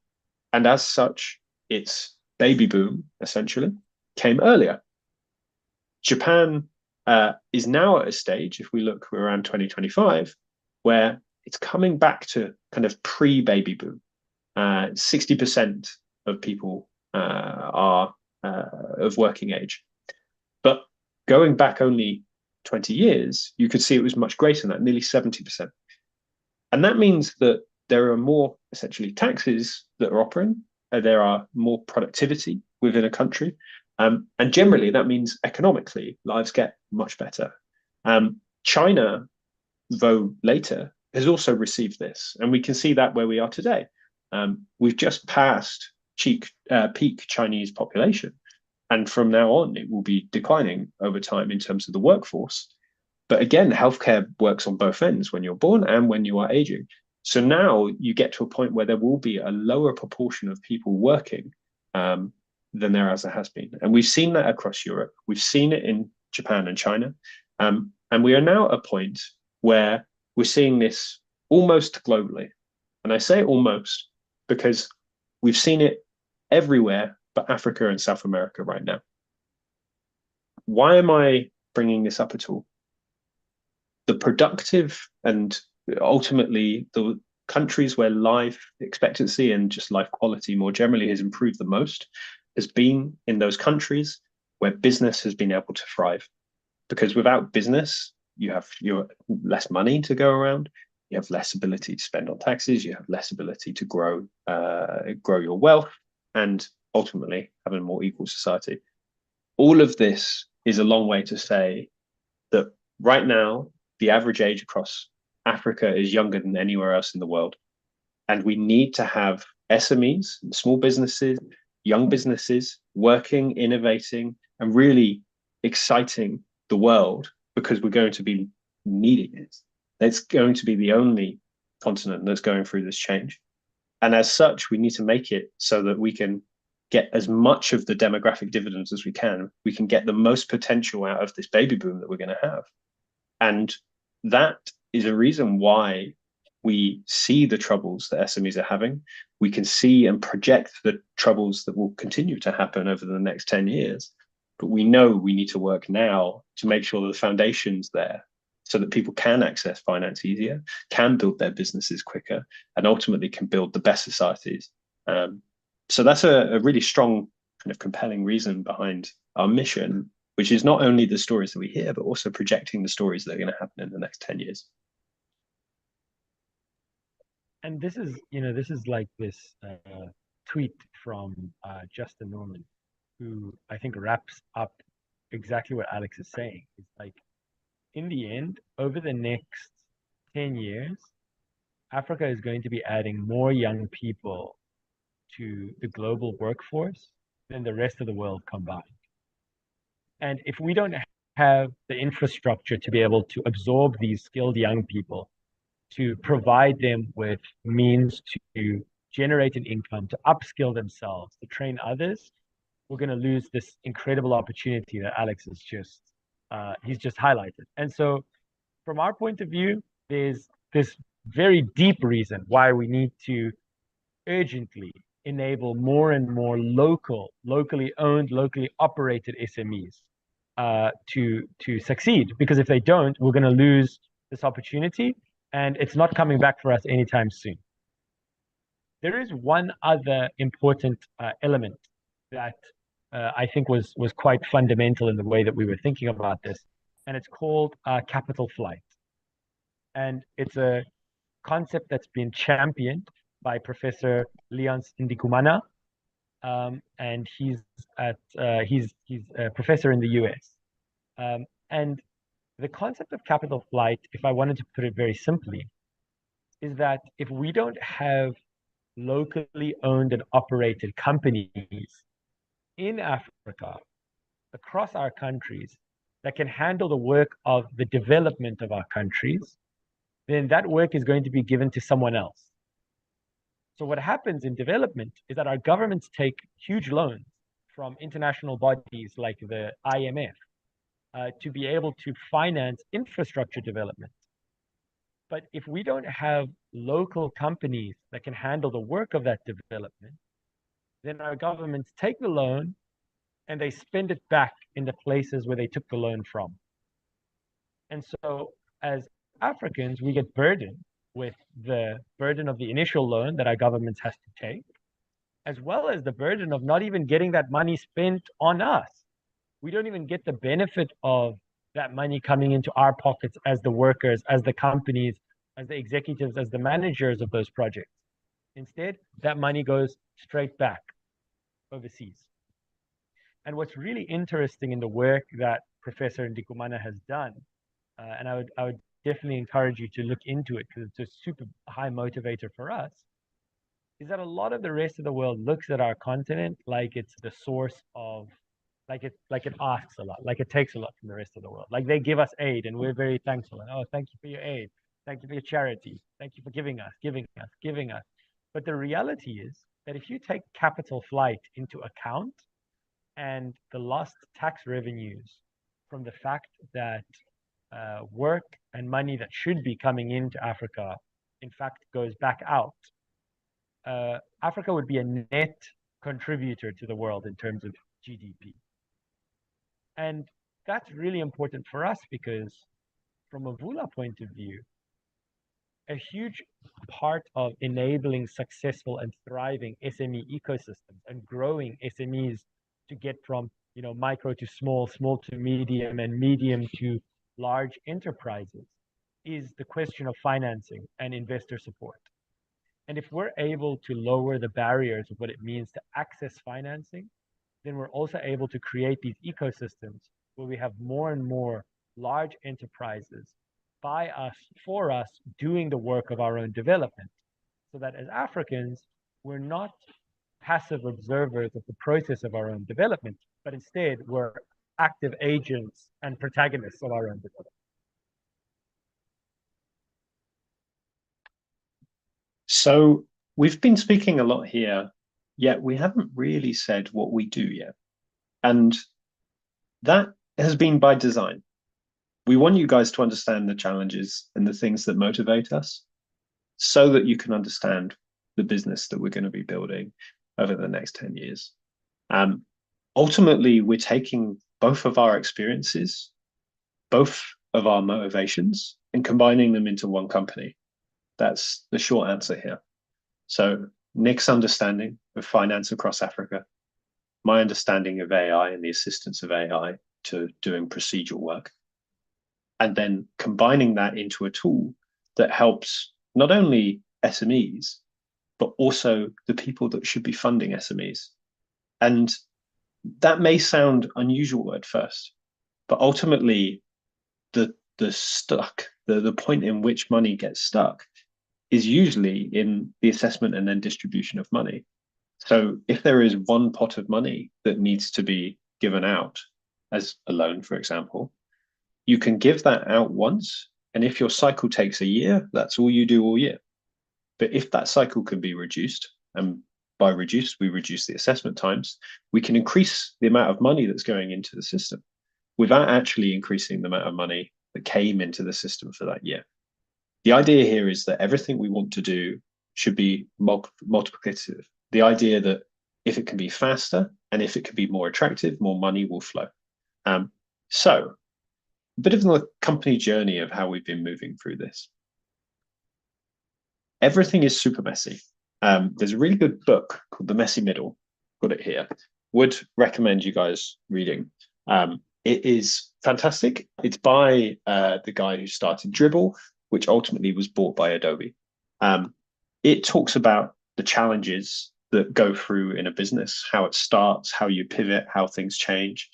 and as such, its baby boom, essentially, came earlier. Japan is now at a stage, if we look around 2025, where it's coming back to kind of pre-baby boom. 60% of people are of working age. But going back only 20 years, you could see it was much greater than that, nearly 70%. And that means that there are more, essentially, taxes that are operating. There are more productivity within a country. And generally, that means economically, lives get much better. China, though later, has also received this. And we can see that where we are today. We've just passed peak Chinese population. And from now on, it will be declining over time in terms of the workforce. But again, healthcare works on both ends when you're born and when you are aging. So now you get to a point where there will be a lower proportion of people working than there has been. And we've seen that across Europe. We've seen it in Japan and China. And we are now at a point where we're seeing this almost globally. And I say almost because we've seen it everywhere but Africa and South America right now. Why am I bringing this up at all? The productive and ultimately the countries where life expectancy and just life quality more generally has improved the most has been in those countries where business has been able to thrive. Because without business, you have less money to go around, you have less ability to spend on taxes, you have less ability to grow your wealth, and ultimately have a more equal society. All of this is a long way to say that right now, the average age across Africa is younger than anywhere else in the world. And we need to have SMEs, small businesses, young businesses working, innovating, and really exciting the world, because we're going to be needing it. It's going to be the only continent that's going through this change. And as such, we need to make it so that we can get as much of the demographic dividends as we can. We can get the most potential out of this baby boom that we're going to have. And that is a reason why we see the troubles that SMEs are having. We can see and project the troubles that will continue to happen over the next 10 years. But we know we need to work now to make sure that the foundation's there so that people can access finance easier, can build their businesses quicker, and ultimately can build the best societies. So that's a really strong kind of compelling reason behind our mission, which is not only the stories that we hear, but also projecting the stories that are going to happen in the next 10 years.
And this is, this is like this tweet from Justin Norman, who I think wraps up exactly what Alex is saying. It's like, in the end, over the next 10 years, Africa is going to be adding more young people to the global workforce than the rest of the world combined. And if we don't have the infrastructure to be able to absorb these skilled young people, to provide them with means to generate an income, to upskill themselves, to train others, we're going to lose this incredible opportunity that Alex has he's just highlighted. And so from our point of view, there's this very deep reason why we need to urgently enable more and more locally owned, locally operated SMEs to succeed. Because if they don't, we're going to lose this opportunity, and it's not coming back for us anytime soon. There is one other important element that I think was quite fundamental in the way that we were thinking about this, and it's called capital flight. And it's a concept that's been championed by Professor Leonce Ndikumana, and he's a professor in the US. And the concept of capital flight, if I wanted to put it very simply, is that if we don't have locally owned and operated companies in Africa, across our countries, that can handle the work of the development of our countries, then that work is going to be given to someone else. So what happens in development is that our governments take huge loans from international bodies like the IMF to be able to finance infrastructure development. But if we don't have local companies that can handle the work of that development, then our governments take the loan and they spend it back in the places where they took the loan from. And so as Africans, we get burdened with the burden of the initial loan that our governments has to take, as well as the burden of not even getting that money spent on us. We don't even get the benefit of that money coming into our pockets as the workers, as the companies, as the executives, as the managers of those projects. Instead, that money goes straight back overseas. And what's really interesting in the work that Professor Ndikumana has done, and I would definitely encourage you to look into it because it's a super high motivator for us, is that a lot of the rest of the world looks at our continent like it's the source of, like it asks a lot, like it takes a lot from the rest of the world. Like they give us aid and we're very thankful. And, oh, thank you for your aid. Thank you for your charity. Thank you for giving us. But the reality is that if you take capital flight into account and the lost tax revenues from the fact that work and money that should be coming into Africa, in fact, goes back out, Africa would be a net contributor to the world in terms of GDP. And that's really important for us because from a Vula point of view, a huge part of enabling successful and thriving SME ecosystems and growing SMEs to get from micro to small, small to medium, and medium to large enterprises is the question of financing and investor support. And if we're able to lower the barriers of what it means to access financing, then we're also able to create these ecosystems where we have more and more large enterprises by us, for us, doing the work of our own development, so that as Africans, we're not passive observers of the process of our own development, but instead we're active agents and protagonists of our own development.
So we've been speaking a lot here, yet we haven't really said what we do yet. And that has been by design. We want you guys to understand the challenges and the things that motivate us so that you can understand the business that we're going to be building over the next 10 years. Ultimately, we're taking both of our experiences, both of our motivations and combining them into one company. That's the short answer here. So Nick's understanding of finance across Africa, my understanding of AI and the assistance of AI to doing procedural work, and then combining that into a tool that helps not only SMEs, but also the people that should be funding SMEs. And that may sound unusual at first, but ultimately the point in which money gets stuck is usually in the assessment and then distribution of money. So if there is one pot of money that needs to be given out as a loan, for example, you can give that out once. And if your cycle takes a year, that's all you do all year. But if that cycle can be reduced, and by reduced, we reduce the assessment times, we can increase the amount of money that's going into the system without actually increasing the amount of money that came into the system for that year. The idea here is that everything we want to do should be multiplicative. The idea that if it can be faster and if it can be more attractive, more money will flow. So a bit of the company journey of how we've been moving through this. Everything is super messy. There's a really good book called The Messy Middle. Got it here. Would recommend you guys reading. It is fantastic. It's by the guy who started Dribbble, which ultimately was bought by Adobe. It talks about the challenges that go through in a business, how it starts, how you pivot, how things change.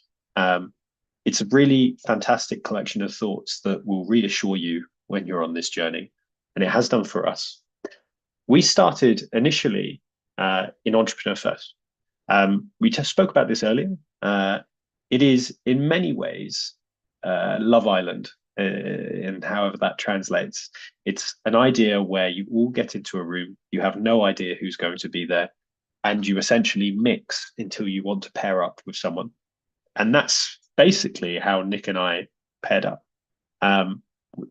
It's a really fantastic collection of thoughts that will reassure you when you're on this journey, and it has done for us. We started initially in Entrepreneur First. We just spoke about this earlier. It is in many ways Love Island, and however that translates. It's an idea where you all get into a room, you have no idea who's going to be there, and you essentially mix until you want to pair up with someone. And that's basically how Nick and I paired up.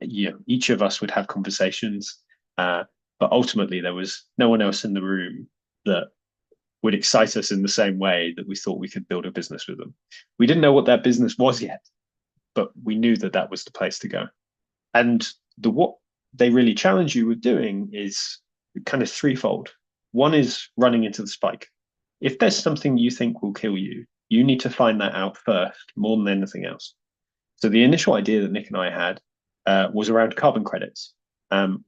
Each of us would have conversations, but ultimately there was no one else in the room that would excite us in the same way that we thought we could build a business with them. We didn't know what that business was yet, but we knew that that was the place to go. And what they really challenge you with doing is kind of threefold. One is running into the spike. If there's something you think will kill you, you need to find that out first, more than anything else. So the initial idea that Nick and I had was around carbon credits,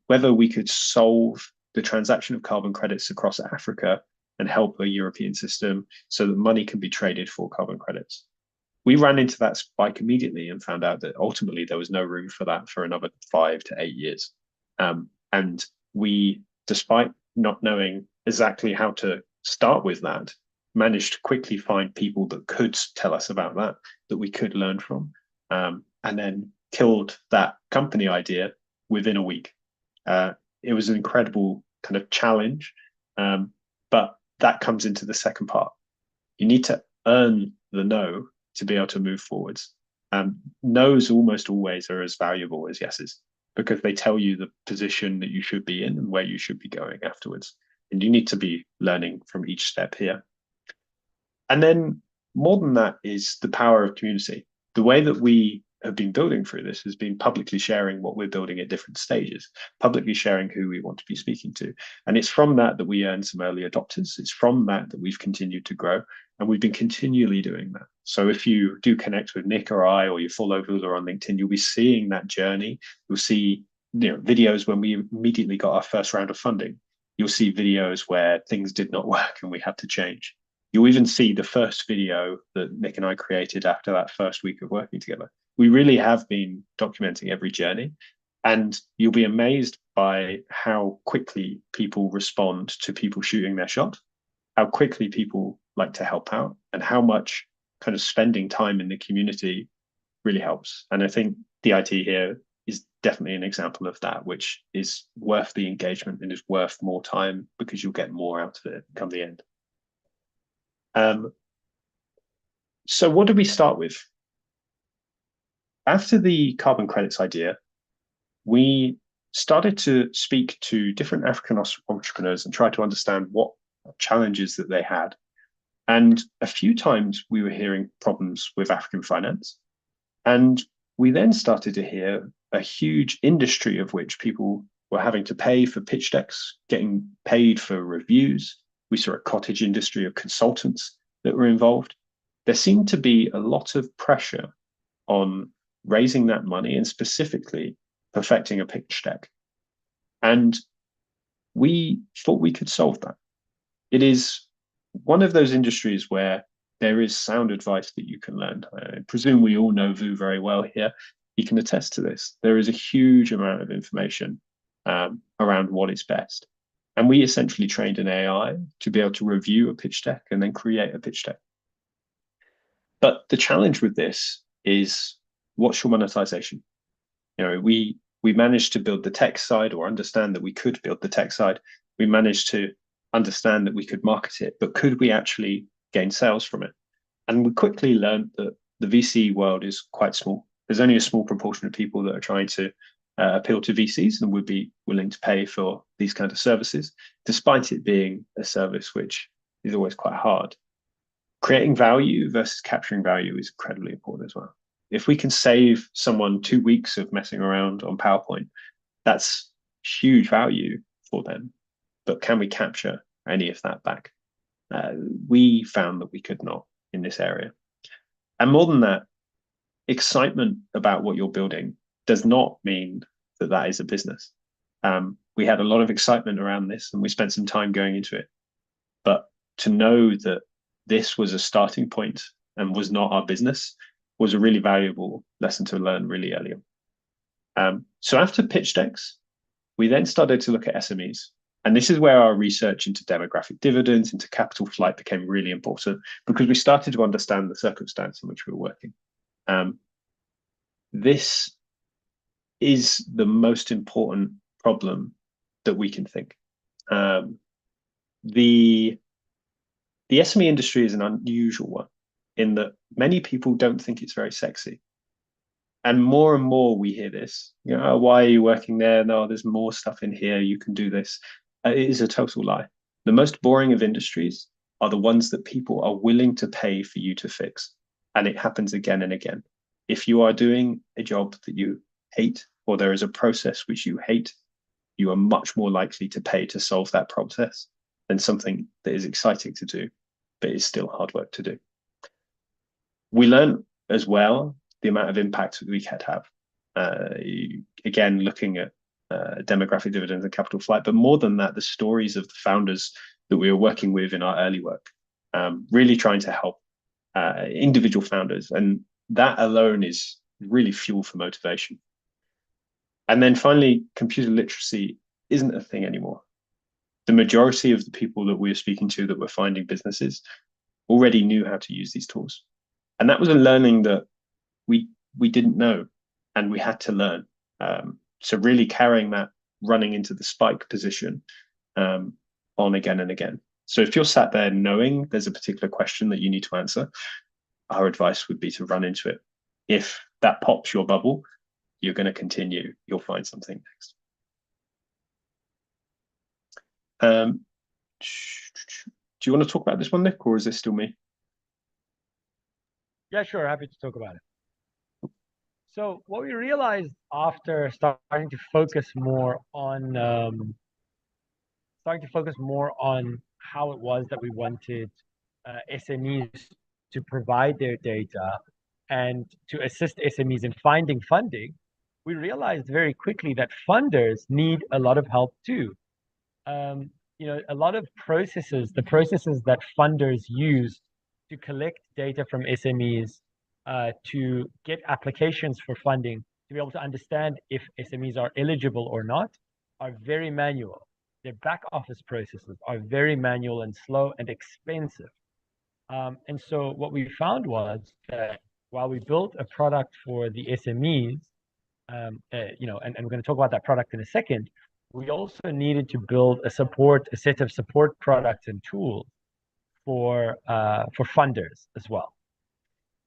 whether we could solve the transaction of carbon credits across Africa and help a European system so that money can be traded for carbon credits. We ran into that spike immediately and found out that ultimately there was no room for that for another 5 to 8 years. And we, despite not knowing exactly how to start with that, managed to quickly find people that could tell us about that we could learn from, and then killed that company idea within a week. It was an incredible kind of challenge, but that comes into the second part. You need to earn the no to be able to move forwards. No's almost always are as valuable as yeses, because they tell you the position that you should be in and where you should be going afterwards. And you need to be learning from each step here. And then more than that is the power of community. The way that we have been building through this has been publicly sharing what we're building at different stages, publicly sharing who we want to be speaking to. And it's from that that we earn some early adopters. It's from that that we've continued to grow. And we've been continually doing that. So if you do connect with Nick or I, or you follow Vula on LinkedIn, you'll be seeing that journey. You'll see videos when we immediately got our first round of funding. You'll see videos where things did not work and we had to change. You'll even see the first video that Nick and I created after that first week of working together. We really have been documenting every journey, and you'll be amazed by how quickly people respond to people shooting their shot, how quickly people like to help out, and how much kind of spending time in the community really helps. And I think DIT here is definitely an example of that, which is worth the engagement and is worth more time because you'll get more out of it come the end. So what did we start with? After the carbon credits idea, we started to speak to different African entrepreneurs and try to understand what challenges that they had. And a few times we were hearing problems with African finance. And We then started to hear a huge industry of which people were having to pay for pitch decks, getting paid for reviews. We saw a cottage industry of consultants that were involved. There seemed to be a lot of pressure on raising that money and specifically perfecting a pitch deck. And we thought we could solve that. It is one of those industries where there is sound advice that you can learn. I presume we all know Vu very well here. He can attest to this. There is a huge amount of information around what is best. And we essentially trained an AI to be able to review a pitch deck and then create a pitch deck. But the challenge with this is, what's your monetization? You know, we managed to build the tech side, or understand that we could build the tech side. We managed to understand that we could market it, but could we actually gain sales from it? And we quickly learned that the VC world is quite small. There's only a small proportion of people that are trying to appeal to VCs and would be willing to pay for these kind of services, despite it being a service which is always quite hard. Creating value versus capturing value is incredibly important as well. If we can save someone 2 weeks of messing around on PowerPoint, that's huge value for them. But can we capture any of that back? We found that we could not in this area. And more than that, excitement about what you're building does not mean that that is a business. We had a lot of excitement around this and we spent some time going into it. But to know that this was a starting point and was not our business was a really valuable lesson to learn really early on. So after pitch decks, we then started to look at SMEs. And this is where our research into demographic dividends, into capital flight became really important, because we started to understand the circumstance in which we were working. This is the most important problem that we can think. The SME industry is an unusual one in that many people don't think it's very sexy. And more we hear this, you know, why are you working there? No, there's more stuff in here. You can do this. It is a total lie. The most boring of industries are the ones that people are willing to pay for you to fix. And it happens again and again. If you are doing a job that you hate, or there is a process which you hate, you are much more likely to pay to solve that process than something that is exciting to do, but is still hard work to do. We learn as well the amount of impact that we can have. Again, looking at demographic dividends and capital flight, but more than that, the stories of the founders that we were working with in our early work, really trying to help individual founders. And that alone is really fuel for motivation. And then finally, computer literacy isn't a thing anymore. The majority of the people that we were speaking to that were finding businesses already knew how to use these tools. And that was a learning that we didn't know, and we had to learn. So really carrying that, running into the spike position on again and again. So if you're sat there knowing there's a particular question that you need to answer, our advice would be to run into it. If that pops your bubble, you're going to continue. You'll find something next. Do you want to talk about this one, Nick, or is this still me?
Yeah, sure. Happy to talk about it. So what we realized after starting to focus more on how it was that we wanted SMEs to provide their data and to assist SMEs in finding funding, we realized very quickly that funders need a lot of help too. You know, a lot of the processes that funders use to collect data from SMEs, to get applications for funding, to be able to understand if SMEs are eligible or not, are very manual. Their back office processes are very manual and slow and expensive. And so what we found was that while we built a product for the SMEs, you know, and we're going to talk about that product in a second, we also needed to build a set of support products and tools for funders as well.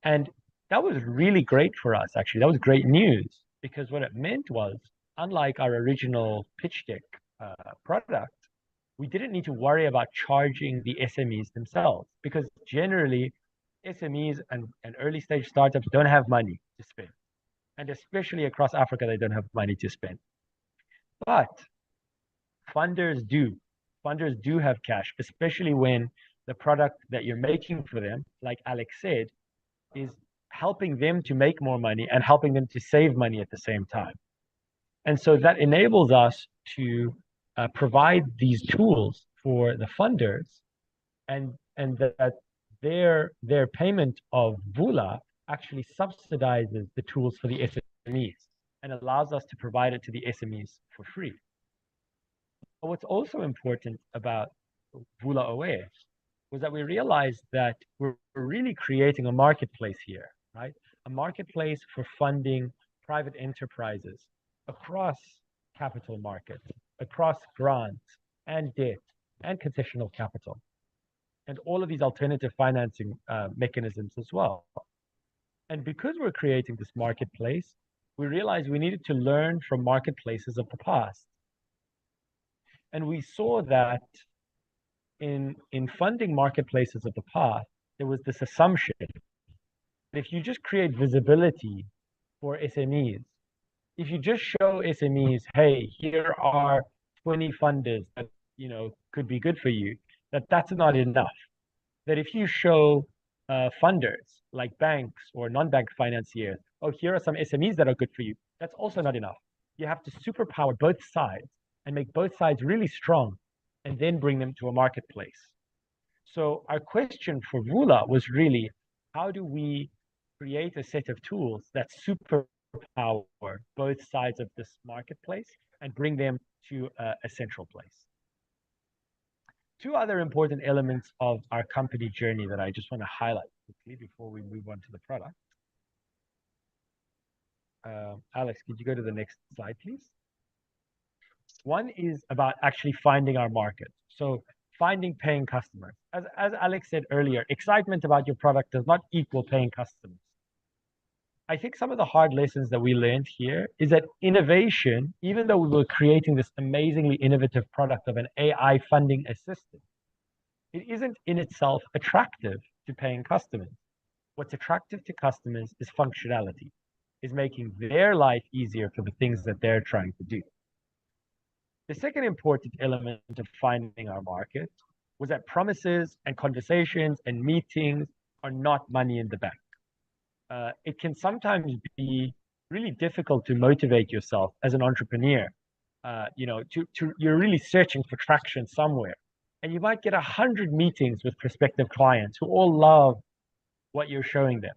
And that was really great for us, actually. That was great news, because what it meant was, unlike our original pitch deck product, we didn't need to worry about charging the SMEs themselves, because generally SMEs and early stage startups don't have money to spend. And especially across Africa, they don't have money to spend. But funders do. Funders do have cash, especially when the product that you're making for them, like Alex said, is helping them to make more money and helping them to save money at the same time. And so that enables us to provide these tools for the funders, and that their payment of Vula actually subsidizes the tools for the SMEs and allows us to provide it to the SMEs for free. But what's also important about Vula OS was that we realized that we're really creating a marketplace here, right? A marketplace for funding private enterprises across capital markets, across grants and debt and concessional capital, and all of these alternative financing mechanisms as well. And because we're creating this marketplace, we realized we needed to learn from marketplaces of the past. And we saw that in funding marketplaces of the past, there was this assumption that if you just create visibility for SMEs, if you just show SMEs, hey, here are 20 funders that could be good for you, that's not enough. That if you show funders like banks or non-bank financiers, oh, here are some SMEs that are good for you, that's also not enough. You have to superpower both sides and make both sides really strong and then bring them to a marketplace. So our question for Vula was really, how do we create a set of tools that superpower both sides of this marketplace and bring them to a central place? Two other important elements of our company journey that I just want to highlight quickly before we move on to the product. Alex, could you go to the next slide, please? One is about actually finding our market. So finding paying customers. As Alex said earlier, excitement about your product does not equal paying customers. I think some of the hard lessons that we learned here is that innovation, even though we were creating this amazingly innovative product of an AI funding assistant, it isn't in itself attractive to paying customers. What's attractive to customers is functionality, is making their life easier for the things that they're trying to do. The second important element of finding our market was that promises and conversations and meetings are not money in the bank. It can sometimes be really difficult to motivate yourself as an entrepreneur. You're really searching for traction somewhere, and you might get 100 meetings with prospective clients who all love what you're showing them.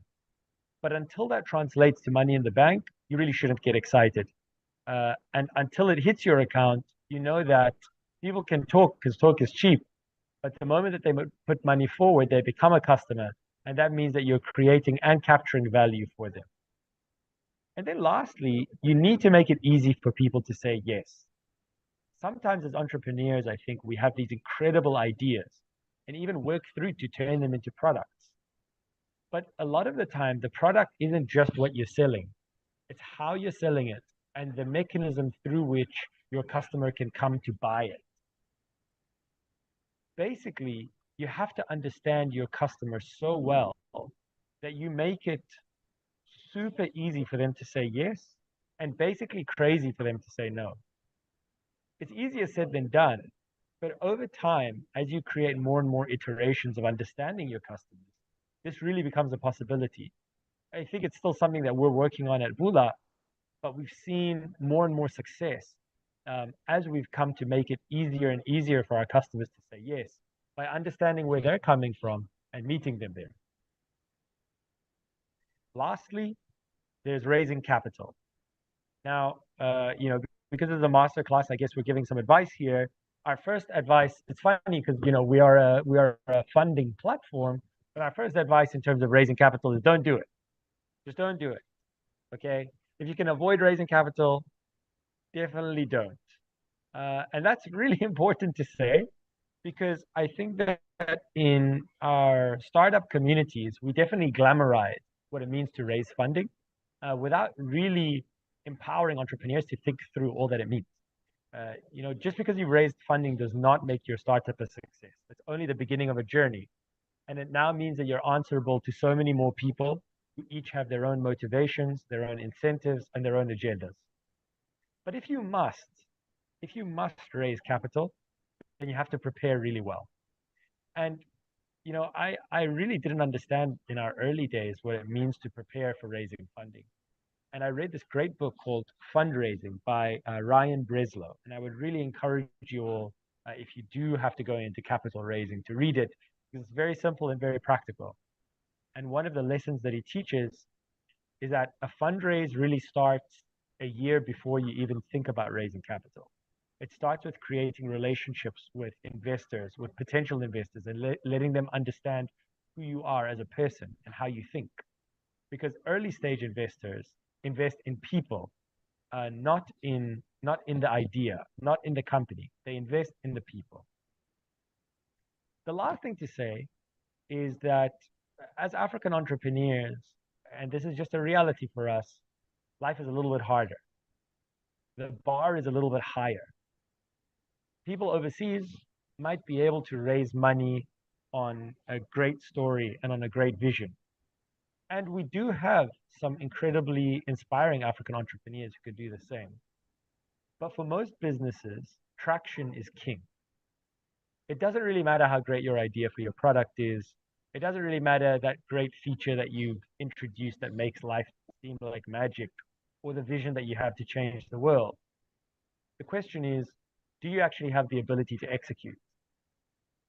But until that translates to money in the bank, you really shouldn't get excited. And until it hits your account, you know that people can talk because talk is cheap. But the moment that they put money forward, they become a customer. And that means that you're creating and capturing value for them. And then lastly, you need to make it easy for people to say yes. Sometimes as entrepreneurs, I think we have these incredible ideas and even work through to turn them into products. But a lot of the time, the product isn't just what you're selling. It's how you're selling it and the mechanism through which your customer can come to buy it. Basically, you have to understand your customer so well that you make it super easy for them to say yes and basically crazy for them to say no. It's easier said than done, but over time, as you create more and more iterations of understanding your customers, this really becomes a possibility. I think it's still something that we're working on at Vula, but we've seen more and more success as we've come to make it easier and easier for our customers to say yes by understanding where they're coming from and meeting them there. Lastly, there's raising capital. Now, because of the masterclass, I guess we're giving some advice here. Our first advice, it's funny because we are a funding platform, but our first advice in terms of raising capital is don't do it. Just don't do it. Okay? If you can avoid raising capital, definitely don't. And that's really important to say, because I think that in our startup communities, we definitely glamorize what it means to raise funding without really empowering entrepreneurs to think through all that it means. Just because you've raised funding does not make your startup a success. It's only the beginning of a journey. And it now means that you're answerable to so many more people. who each have their own motivations, their own incentives, and their own agendas. But if you must raise capital, then you have to prepare really well. And I really didn't understand in our early days what it means to prepare for raising funding. And I read this great book called Fundraising by Ryan Breslow. And I would really encourage you all, if you do have to go into capital raising, to read it, because it's very simple and very practical. And one of the lessons that he teaches is that a fundraise really starts a year before you even think about raising capital. It starts with creating relationships with investors, with potential investors, and letting them understand who you are as a person and how you think. Because early stage investors invest in people, not in the idea, not in the company. They invest in the people. The last thing to say is that as African entrepreneurs, and this is just a reality for us, life is a little bit harder. The bar is a little bit higher. People overseas might be able to raise money on a great story and on a great vision. And we do have some incredibly inspiring African entrepreneurs who could do the same. But for most businesses, traction is king. It doesn't really matter how great your idea for your product is. It doesn't really matter that great feature that you've introduced that makes life seem like magic, or the vision that you have to change the world. The question is, do you actually have the ability to execute?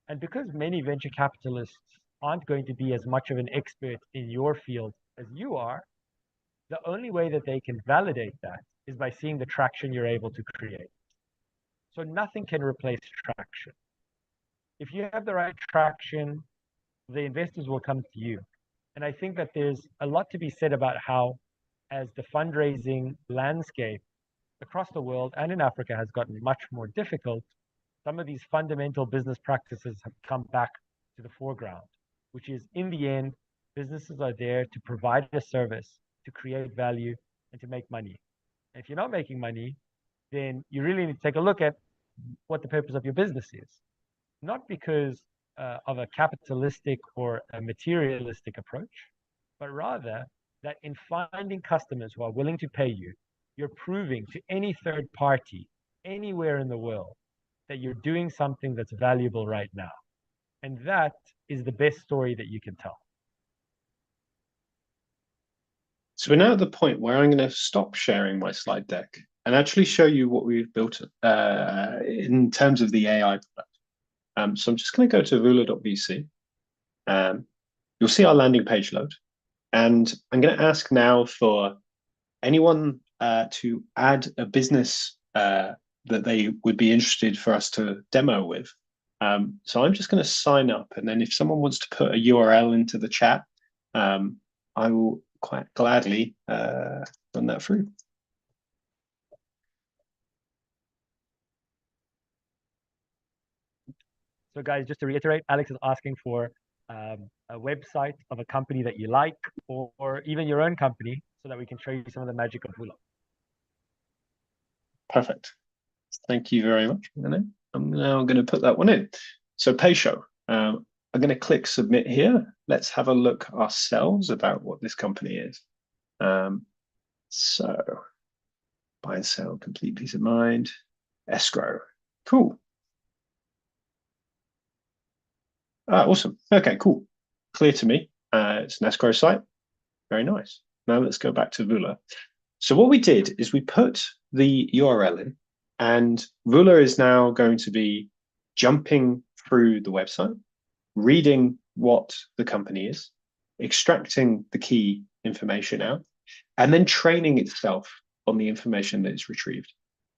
And because many venture capitalists aren't going to be as much of an expert in your field as you are, the only way that they can validate that is by seeing the traction you're able to create. So nothing can replace traction. If you have the right traction, the investors will come to you. And I think that there's a lot to be said about how, as the fundraising landscape across the world and in Africa has gotten much more difficult, some of these fundamental business practices have come back to the foreground, which is, in the end, businesses are there to provide a service, to create value, and to make money. And if you're not making money, then you really need to take a look at what the purpose of your business is. Not because of a capitalistic or a materialistic approach, but rather that in finding customers who are willing to pay you, you're proving to any third party anywhere in the world that you're doing something that's valuable right now. And that is the best story that you can tell.
So we're now at the point where I'm going to stop sharing my slide deck and actually show you what we've built in terms of the AI product. So I'm just going to go to vula.vc. You'll see our landing page load. And I'm going to ask now for anyone to add a business that they would be interested for us to demo with. So I'm just going to sign up, and then if someone wants to put a URL into the chat, I will quite gladly run that through.
So guys, just to reiterate, Alex is asking for a website of a company that you like, or even your own company, so that we can show you some of the magic of Vula.
Perfect. Thank you very much. I'm now going to put that one in. So Payshow, I'm going to click submit here. Let's have a look ourselves about what this company is. So buy and sell, complete peace of mind, escrow. Cool. Awesome. Okay, cool. Clear to me. It's an escrow site. Very nice. Now let's go back to Vula. So what we did is we put the URL in, and Vula is now going to be jumping through the website, reading what the company is, extracting the key information out, and then training itself on the information that is retrieved.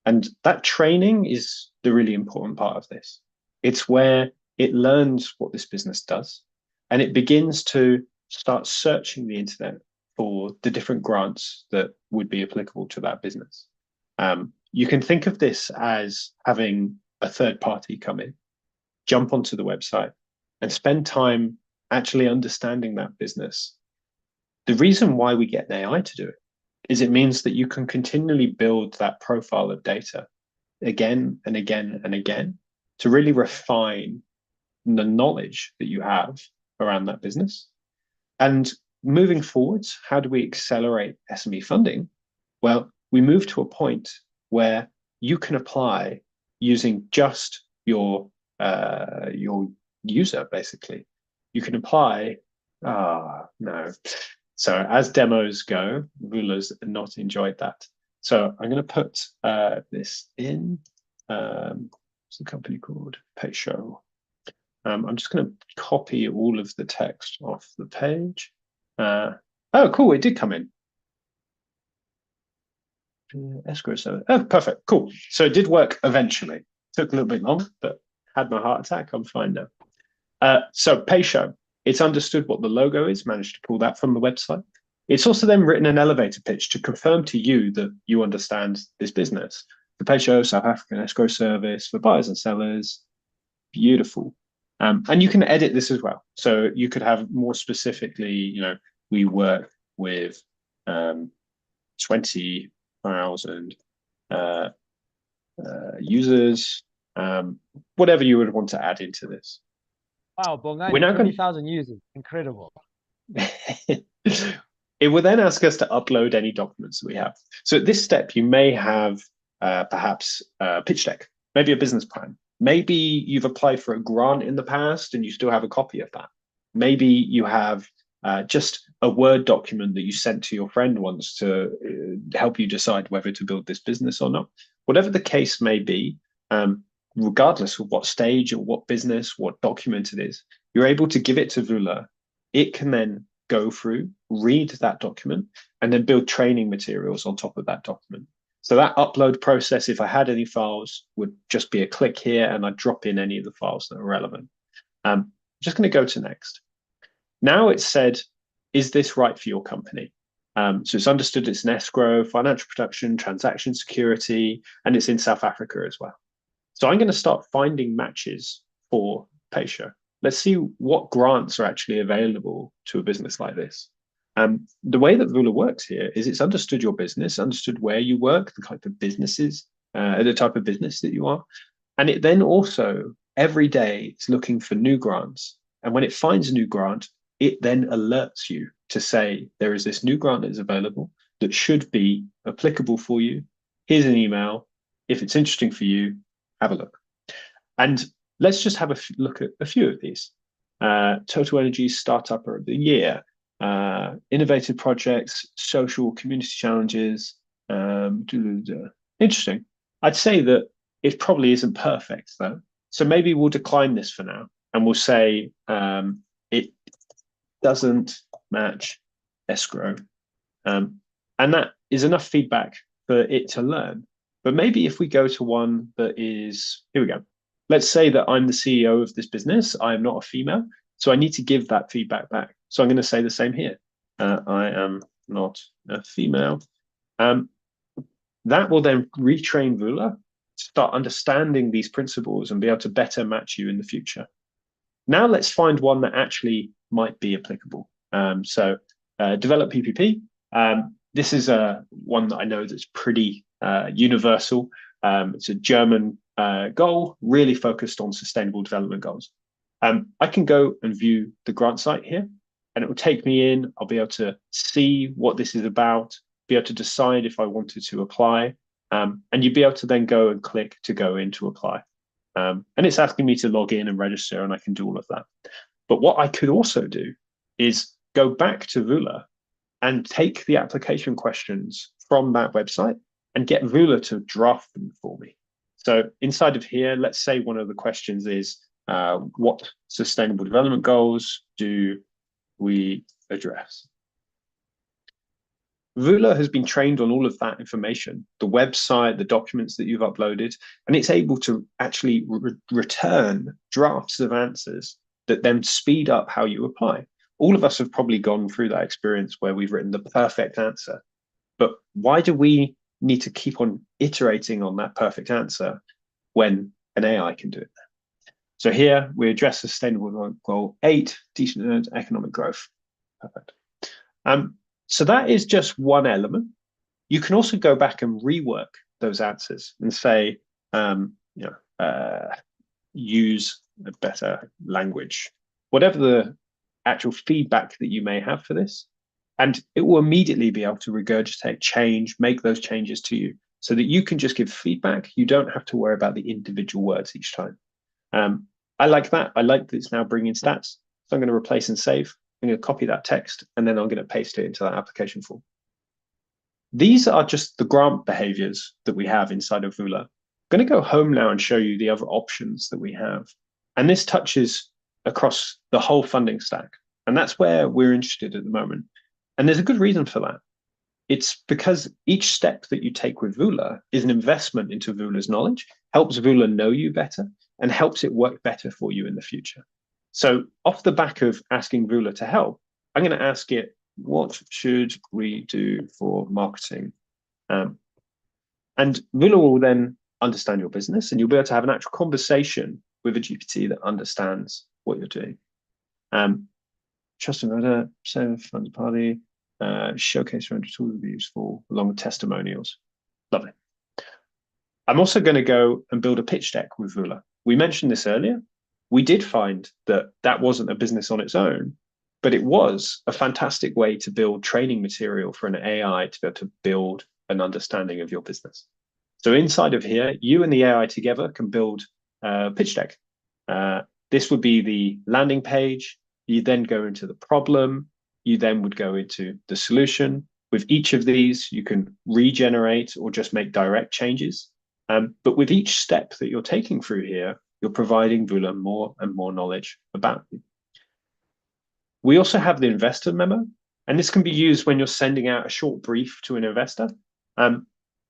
And that training is the really important part of this. It's where it learns what this business does, and it begins to start searching the internet for the different grants that would be applicable to that business. You can think of this as having a third party come in, jump onto the website, and spend time actually understanding that business. The reason why we get an AI to do it is it means that you can continually build that profile of data again and again and again to really refine the knowledge that you have around that business. And moving forwards, how do we accelerate SME funding? Well, we move to a point where you can apply using just your user, basically. You can apply, no. So as demos go, Vula's not enjoyed that. So I'm going to put this in, what's the company called? Payshow. I'm just going to copy all of the text off the page. Oh, cool, it did come in. Escrow service. Oh, perfect, cool. So it did work eventually. Took a little bit long, but had my heart attack. I'm fine now. So Payshow, it's understood what the logo is, managed to pull that from the website. It's also then written an elevator pitch to confirm to you that you understand this business. The Payshow South African escrow service for buyers and sellers. Beautiful. And you can edit this as well. So you could have more specifically, we work with 20,000 users, whatever you would want to add into this.
Wow, Bongani, 20,000 users, incredible.
It will then ask us to upload any documents that we have. So at this step, you may have perhaps a pitch deck, maybe a business plan. Maybe you've applied for a grant in the past and you still have a copy of that. Maybe you have just a Word document that you sent to your friend once to help you decide whether to build this business or not. Whatever the case may be, regardless of what stage or what business, what document it is, you're able to give it to Vula. It can then go through, read that document, and then build training materials on top of that document. So that upload process, if I had any files, would just be a click here and I'd drop in any of the files that are relevant. I'm just going to go to next. Now it's said, is this right for your company? So it's understood it's an escrow, financial production, transaction security, and it's in South Africa as well. So I'm going to start finding matches for Payshow. Let's see what grants are actually available to a business like this. The way that Vula works here is it's understood your business, understood where you work, the type of businesses, the type of business that you are. And it then also, every day, it's looking for new grants. And when it finds a new grant, it then alerts you to say, there is this new grant that is available that should be applicable for you. Here's an email. If it's interesting for you, have a look. And let's just have a look at a few of these. Total Energy Startup of the Year, innovative projects, social community challenges. Interesting. I'd say that it probably isn't perfect though. So maybe we'll decline this for now and we'll say it doesn't match escrow. And that is enough feedback for it to learn. But maybe if we go to one that is, here we go. Let's say that I'm the CEO of this business. I am not a female. So I need to give that feedback back. So I'm going to say the same here. I am not a female. That will then retrain Vula, start understanding these principles and be able to better match you in the future. Now let's find one that actually might be applicable. So develop PPP. This is one that I know that's pretty universal. It's a German goal, really focused on sustainable development goals. I can go and view the grant site here, and it will take me in. I'll be able to see what this is about, be able to decide if I wanted to apply, and you'd be able to then go and click to go in to apply. And it's asking me to log in and register, and I can do all of that. But what I could also do is go back to Vula and take the application questions from that website and get Vula to draft them for me. So inside of here, let's say one of the questions is, what sustainable development goals do we address? Vula has been trained on all of that information, the website, the documents that you've uploaded, and it's able to actually return drafts of answers that then speed up how you apply. All of us have probably gone through that experience where we've written the perfect answer. But why do we need to keep on iterating on that perfect answer when an AI can do it? So here we address sustainable goal 8, decent economic growth. Perfect. So that is just one element. You can also go back and rework those answers and say, use a better language. Whatever the actual feedback that you may have for this, And it will immediately be able to regurgitate change, make those changes to you so that you can just give feedback. You don't have to worry about the individual words each time. I like that. I like that it's now bringing stats. So I'm going to replace and save. I'm going to copy that text, and then I'm going to paste it into that application form. These are just the grant behaviors that we have inside of Vula. I'm going to go home now and show you the other options that we have. And this touches across the whole funding stack. And that's where we're interested at the moment. And there's a good reason for that. It's because each step that you take with Vula is an investment into Vula's knowledge, helps Vula know you better, and helps it work better for you in the future. So off the back of asking Vula to help, I'm going to ask it, what should we do for marketing? And Vula will then understand your business, and you'll be able to have an actual conversation with a GPT that understands what you're doing. Trust and order, save fund party, showcase your tool reviews for along with testimonials. Lovely. I'm also going to go and build a pitch deck with Vula. We mentioned this earlier. We did find that that wasn't a business on its own, but it was a fantastic way to build training material for an AI to be able to build an understanding of your business. So inside of here, you and the AI together can build a pitch deck. This would be the landing page. You then go into the problem. You then would go into the solution. With each of these, you can regenerate or just make direct changes. But with each step that you're taking through here, you're providing Vula more and more knowledge about you. We also have the investor memo, and this can be used when you're sending out a short brief to an investor.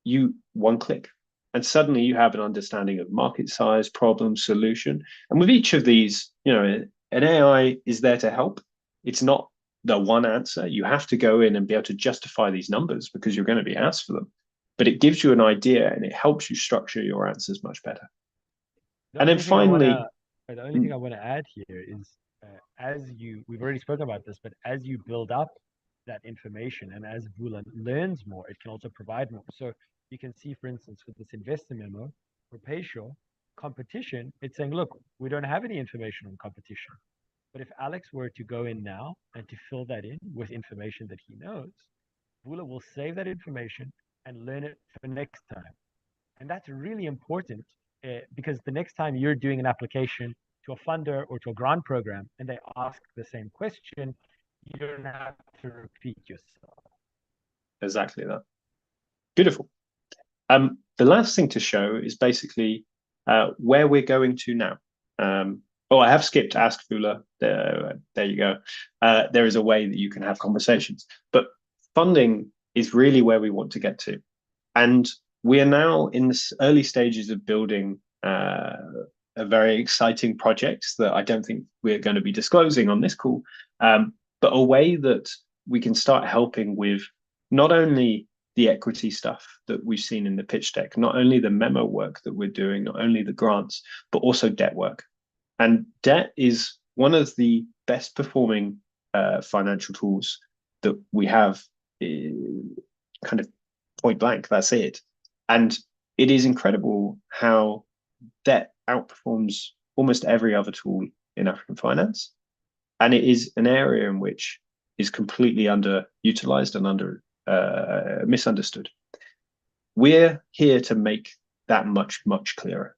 You one click, and suddenly you have an understanding of market size, problem, solution. And with each of these, an AI is there to help. It's not the one answer. You have to go in and be able to justify these numbers because you're going to be asked for them. But it gives you an idea and it helps you structure your answers much better. And then finally,
the only thing I want to add here is we've already spoken about this, but as you build up that information and as Vula learns more, it can also provide more. So you can see, for instance, with this investor memo for Paysure, competition, it's saying, look, we don't have any information on competition. But if Alex were to go in now and to fill that in with information that he knows, Vula will save that information and learn it for next time. And that's really important because the next time you're doing an application to a funder or to a grant program and they ask the same question, you don't have to repeat yourself.
Exactly that. Beautiful. The last thing to show is basically where we're going to now. I have skipped Ask Vula. There you go. There is a way that you can have conversations, but funding is really where we want to get to. And we are now in the early stages of building a very exciting project that I don't think we're going to be disclosing on this call, but a way that we can start helping with not only the equity stuff that we've seen in the pitch deck, not only the memo work that we're doing, not only the grants, but also debt work. And debt is one of the best performing financial tools that we have, kind of point blank, that's it. And it is incredible how debt outperforms almost every other tool in African finance. And it is an area in which is completely underutilized and misunderstood. We're here to make that much, much clearer.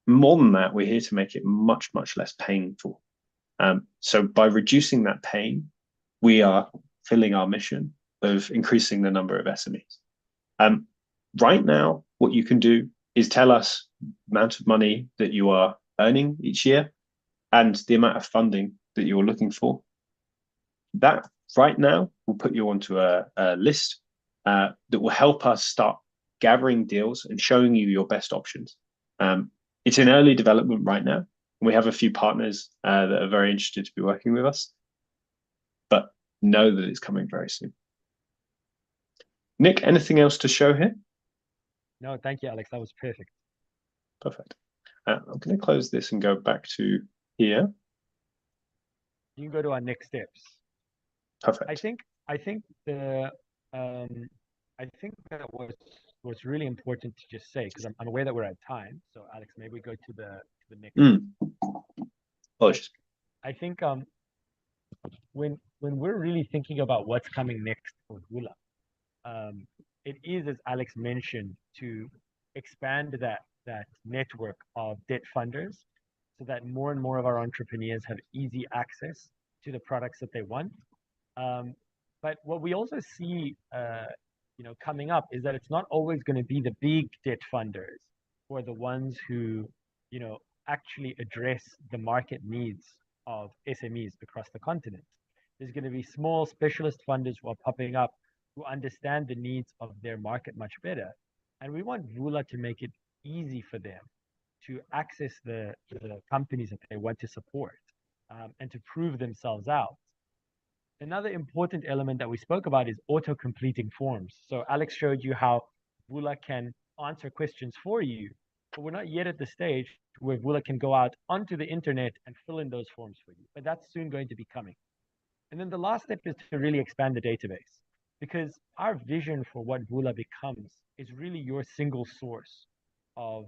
More than that, we're here to make it much, much less painful. So by reducing that pain, we are fulfilling our mission of increasing the number of SMEs. Right now, what you can do is tell us the amount of money that you are earning each year and the amount of funding that you're looking for. That right now will put you onto a list that will help us start gathering deals and showing you your best options. It's in early development right now. We have a few partners that are very interested to be working with us, but know that it's coming very soon. Nick, anything else to show here?
No, thank you, Alex. That was perfect.
Perfect. I'm going to close this and go back to here.
You can go to our next steps.
Perfect.
I think that what's really important to just say, because I'm aware that we're at time. So Alex, maybe we go to the next.
Apologies.
I think when when we're really thinking about what's coming next for Vula, it is, as Alex mentioned, to expand that network of debt funders so that more and more of our entrepreneurs have easy access to the products that they want. But what we also see, coming up is that it's not always going to be the big debt funders or the ones who, actually address the market needs of SMEs across the continent. There's going to be small specialist funders who are popping up who understand the needs of their market much better. And we want Vula to make it easy for them to access the companies that they want to support, and to prove themselves out. Another important element that we spoke about is auto-completing forms. So Alex showed you how Vula can answer questions for you, but we're not yet at the stage where Vula can go out onto the internet and fill in those forms for you. But that's soon going to be coming. And then the last step is to really expand the database, because our vision for what Vula becomes is really your single source of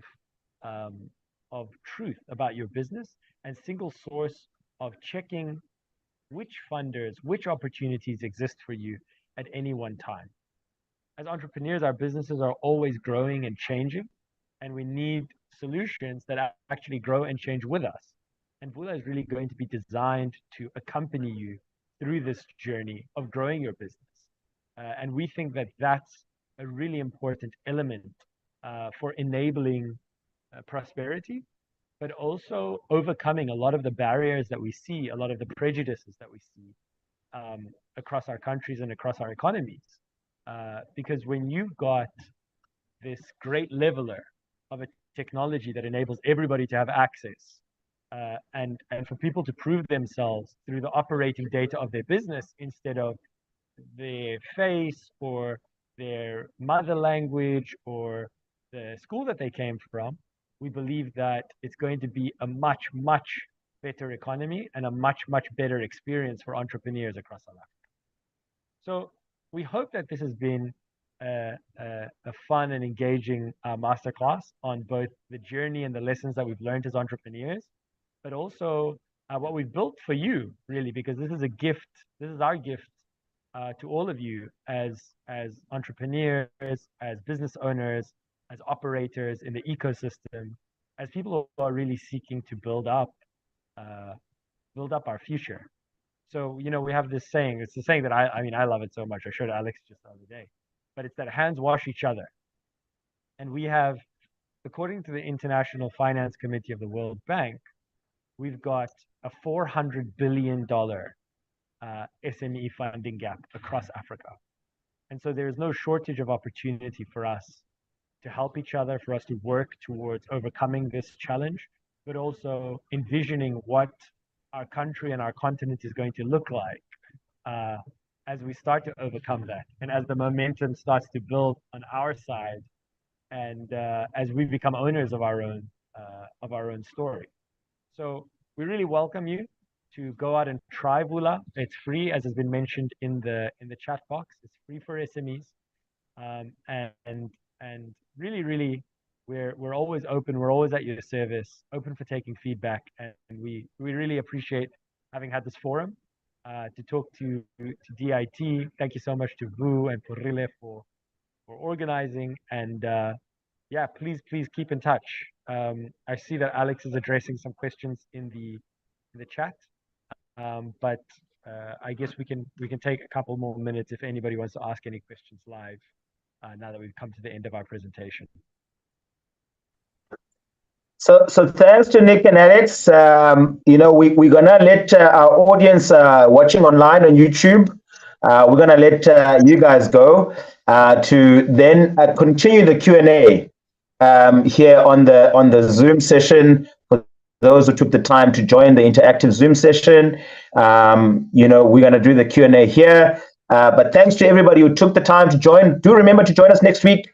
truth about your business, and single source of checking which funders, which opportunities exist for you at any one time. As entrepreneurs, our businesses are always growing and changing, and we need solutions that actually grow and change with us. And Vula is really going to be designed to accompany you through this journey of growing your business. And we think that that's a really important element for enabling prosperity, but also overcoming a lot of the barriers that we see, a lot of the prejudices that we see across our countries and across our economies. Because when you've got this great leveler of a technology that enables everybody to have access, and for people to prove themselves through the operating data of their business instead of their face or their mother language or the school that they came from, we believe that it's going to be a much, much better economy and a much, much better experience for entrepreneurs across South Africa. So we hope that this has been a fun and engaging masterclass on both the journey and the lessons that we've learned as entrepreneurs, but also what we've built for you, really, because this is a gift. This is our gift to all of you as entrepreneurs, as business owners, as operators in the ecosystem, as people who are really seeking to build up our future. So, we have this saying. It's the saying that I love it so much. I showed Alex just the other day, but it's that hands wash each other. And we have, according to the International Finance Committee of the World Bank, we've got a $400 billion SME funding gap across Africa. And so there's no shortage of opportunity for us to help each other, for us to work towards overcoming this challenge, but also envisioning what our country and our continent is going to look like as we start to overcome that, and as the momentum starts to build on our side, and as we become owners of our own story. So we really welcome you to go out and try Vula. It's free, as has been mentioned in the chat box. It's free for SMEs, and really, we're always open. We're always at your service, open for taking feedback, and we really appreciate having had this forum to talk to DIT. Thank you so much to Vu and Purile for organizing, and yeah, please keep in touch. I see that Alex is addressing some questions in the chat, but I guess we can take a couple more minutes if anybody wants to ask any questions live now that we've come to the end of our presentation.
So thanks to Nick and Alex. We're gonna let our audience watching online on YouTube. We're gonna let you guys go to then continue the Q&A here on the Zoom session. For those who took the time to join the interactive Zoom session, we're gonna do the Q&A here. But thanks to everybody who took the time to join. Do remember to join us next week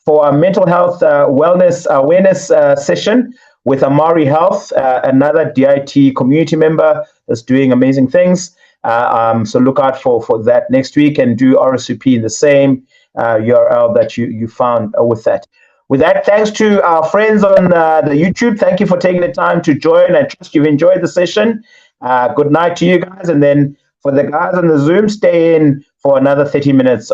for our mental health wellness awareness session with Amari Health, another DIT community member that's doing amazing things. So look out for that next week, and do RSVP in the same URL that you found with that. With that, thanks to our friends on the YouTube. Thank you for taking the time to join. I trust you've enjoyed the session. Good night to you guys, and then For the guys on the Zoom, stay in for another 30 minutes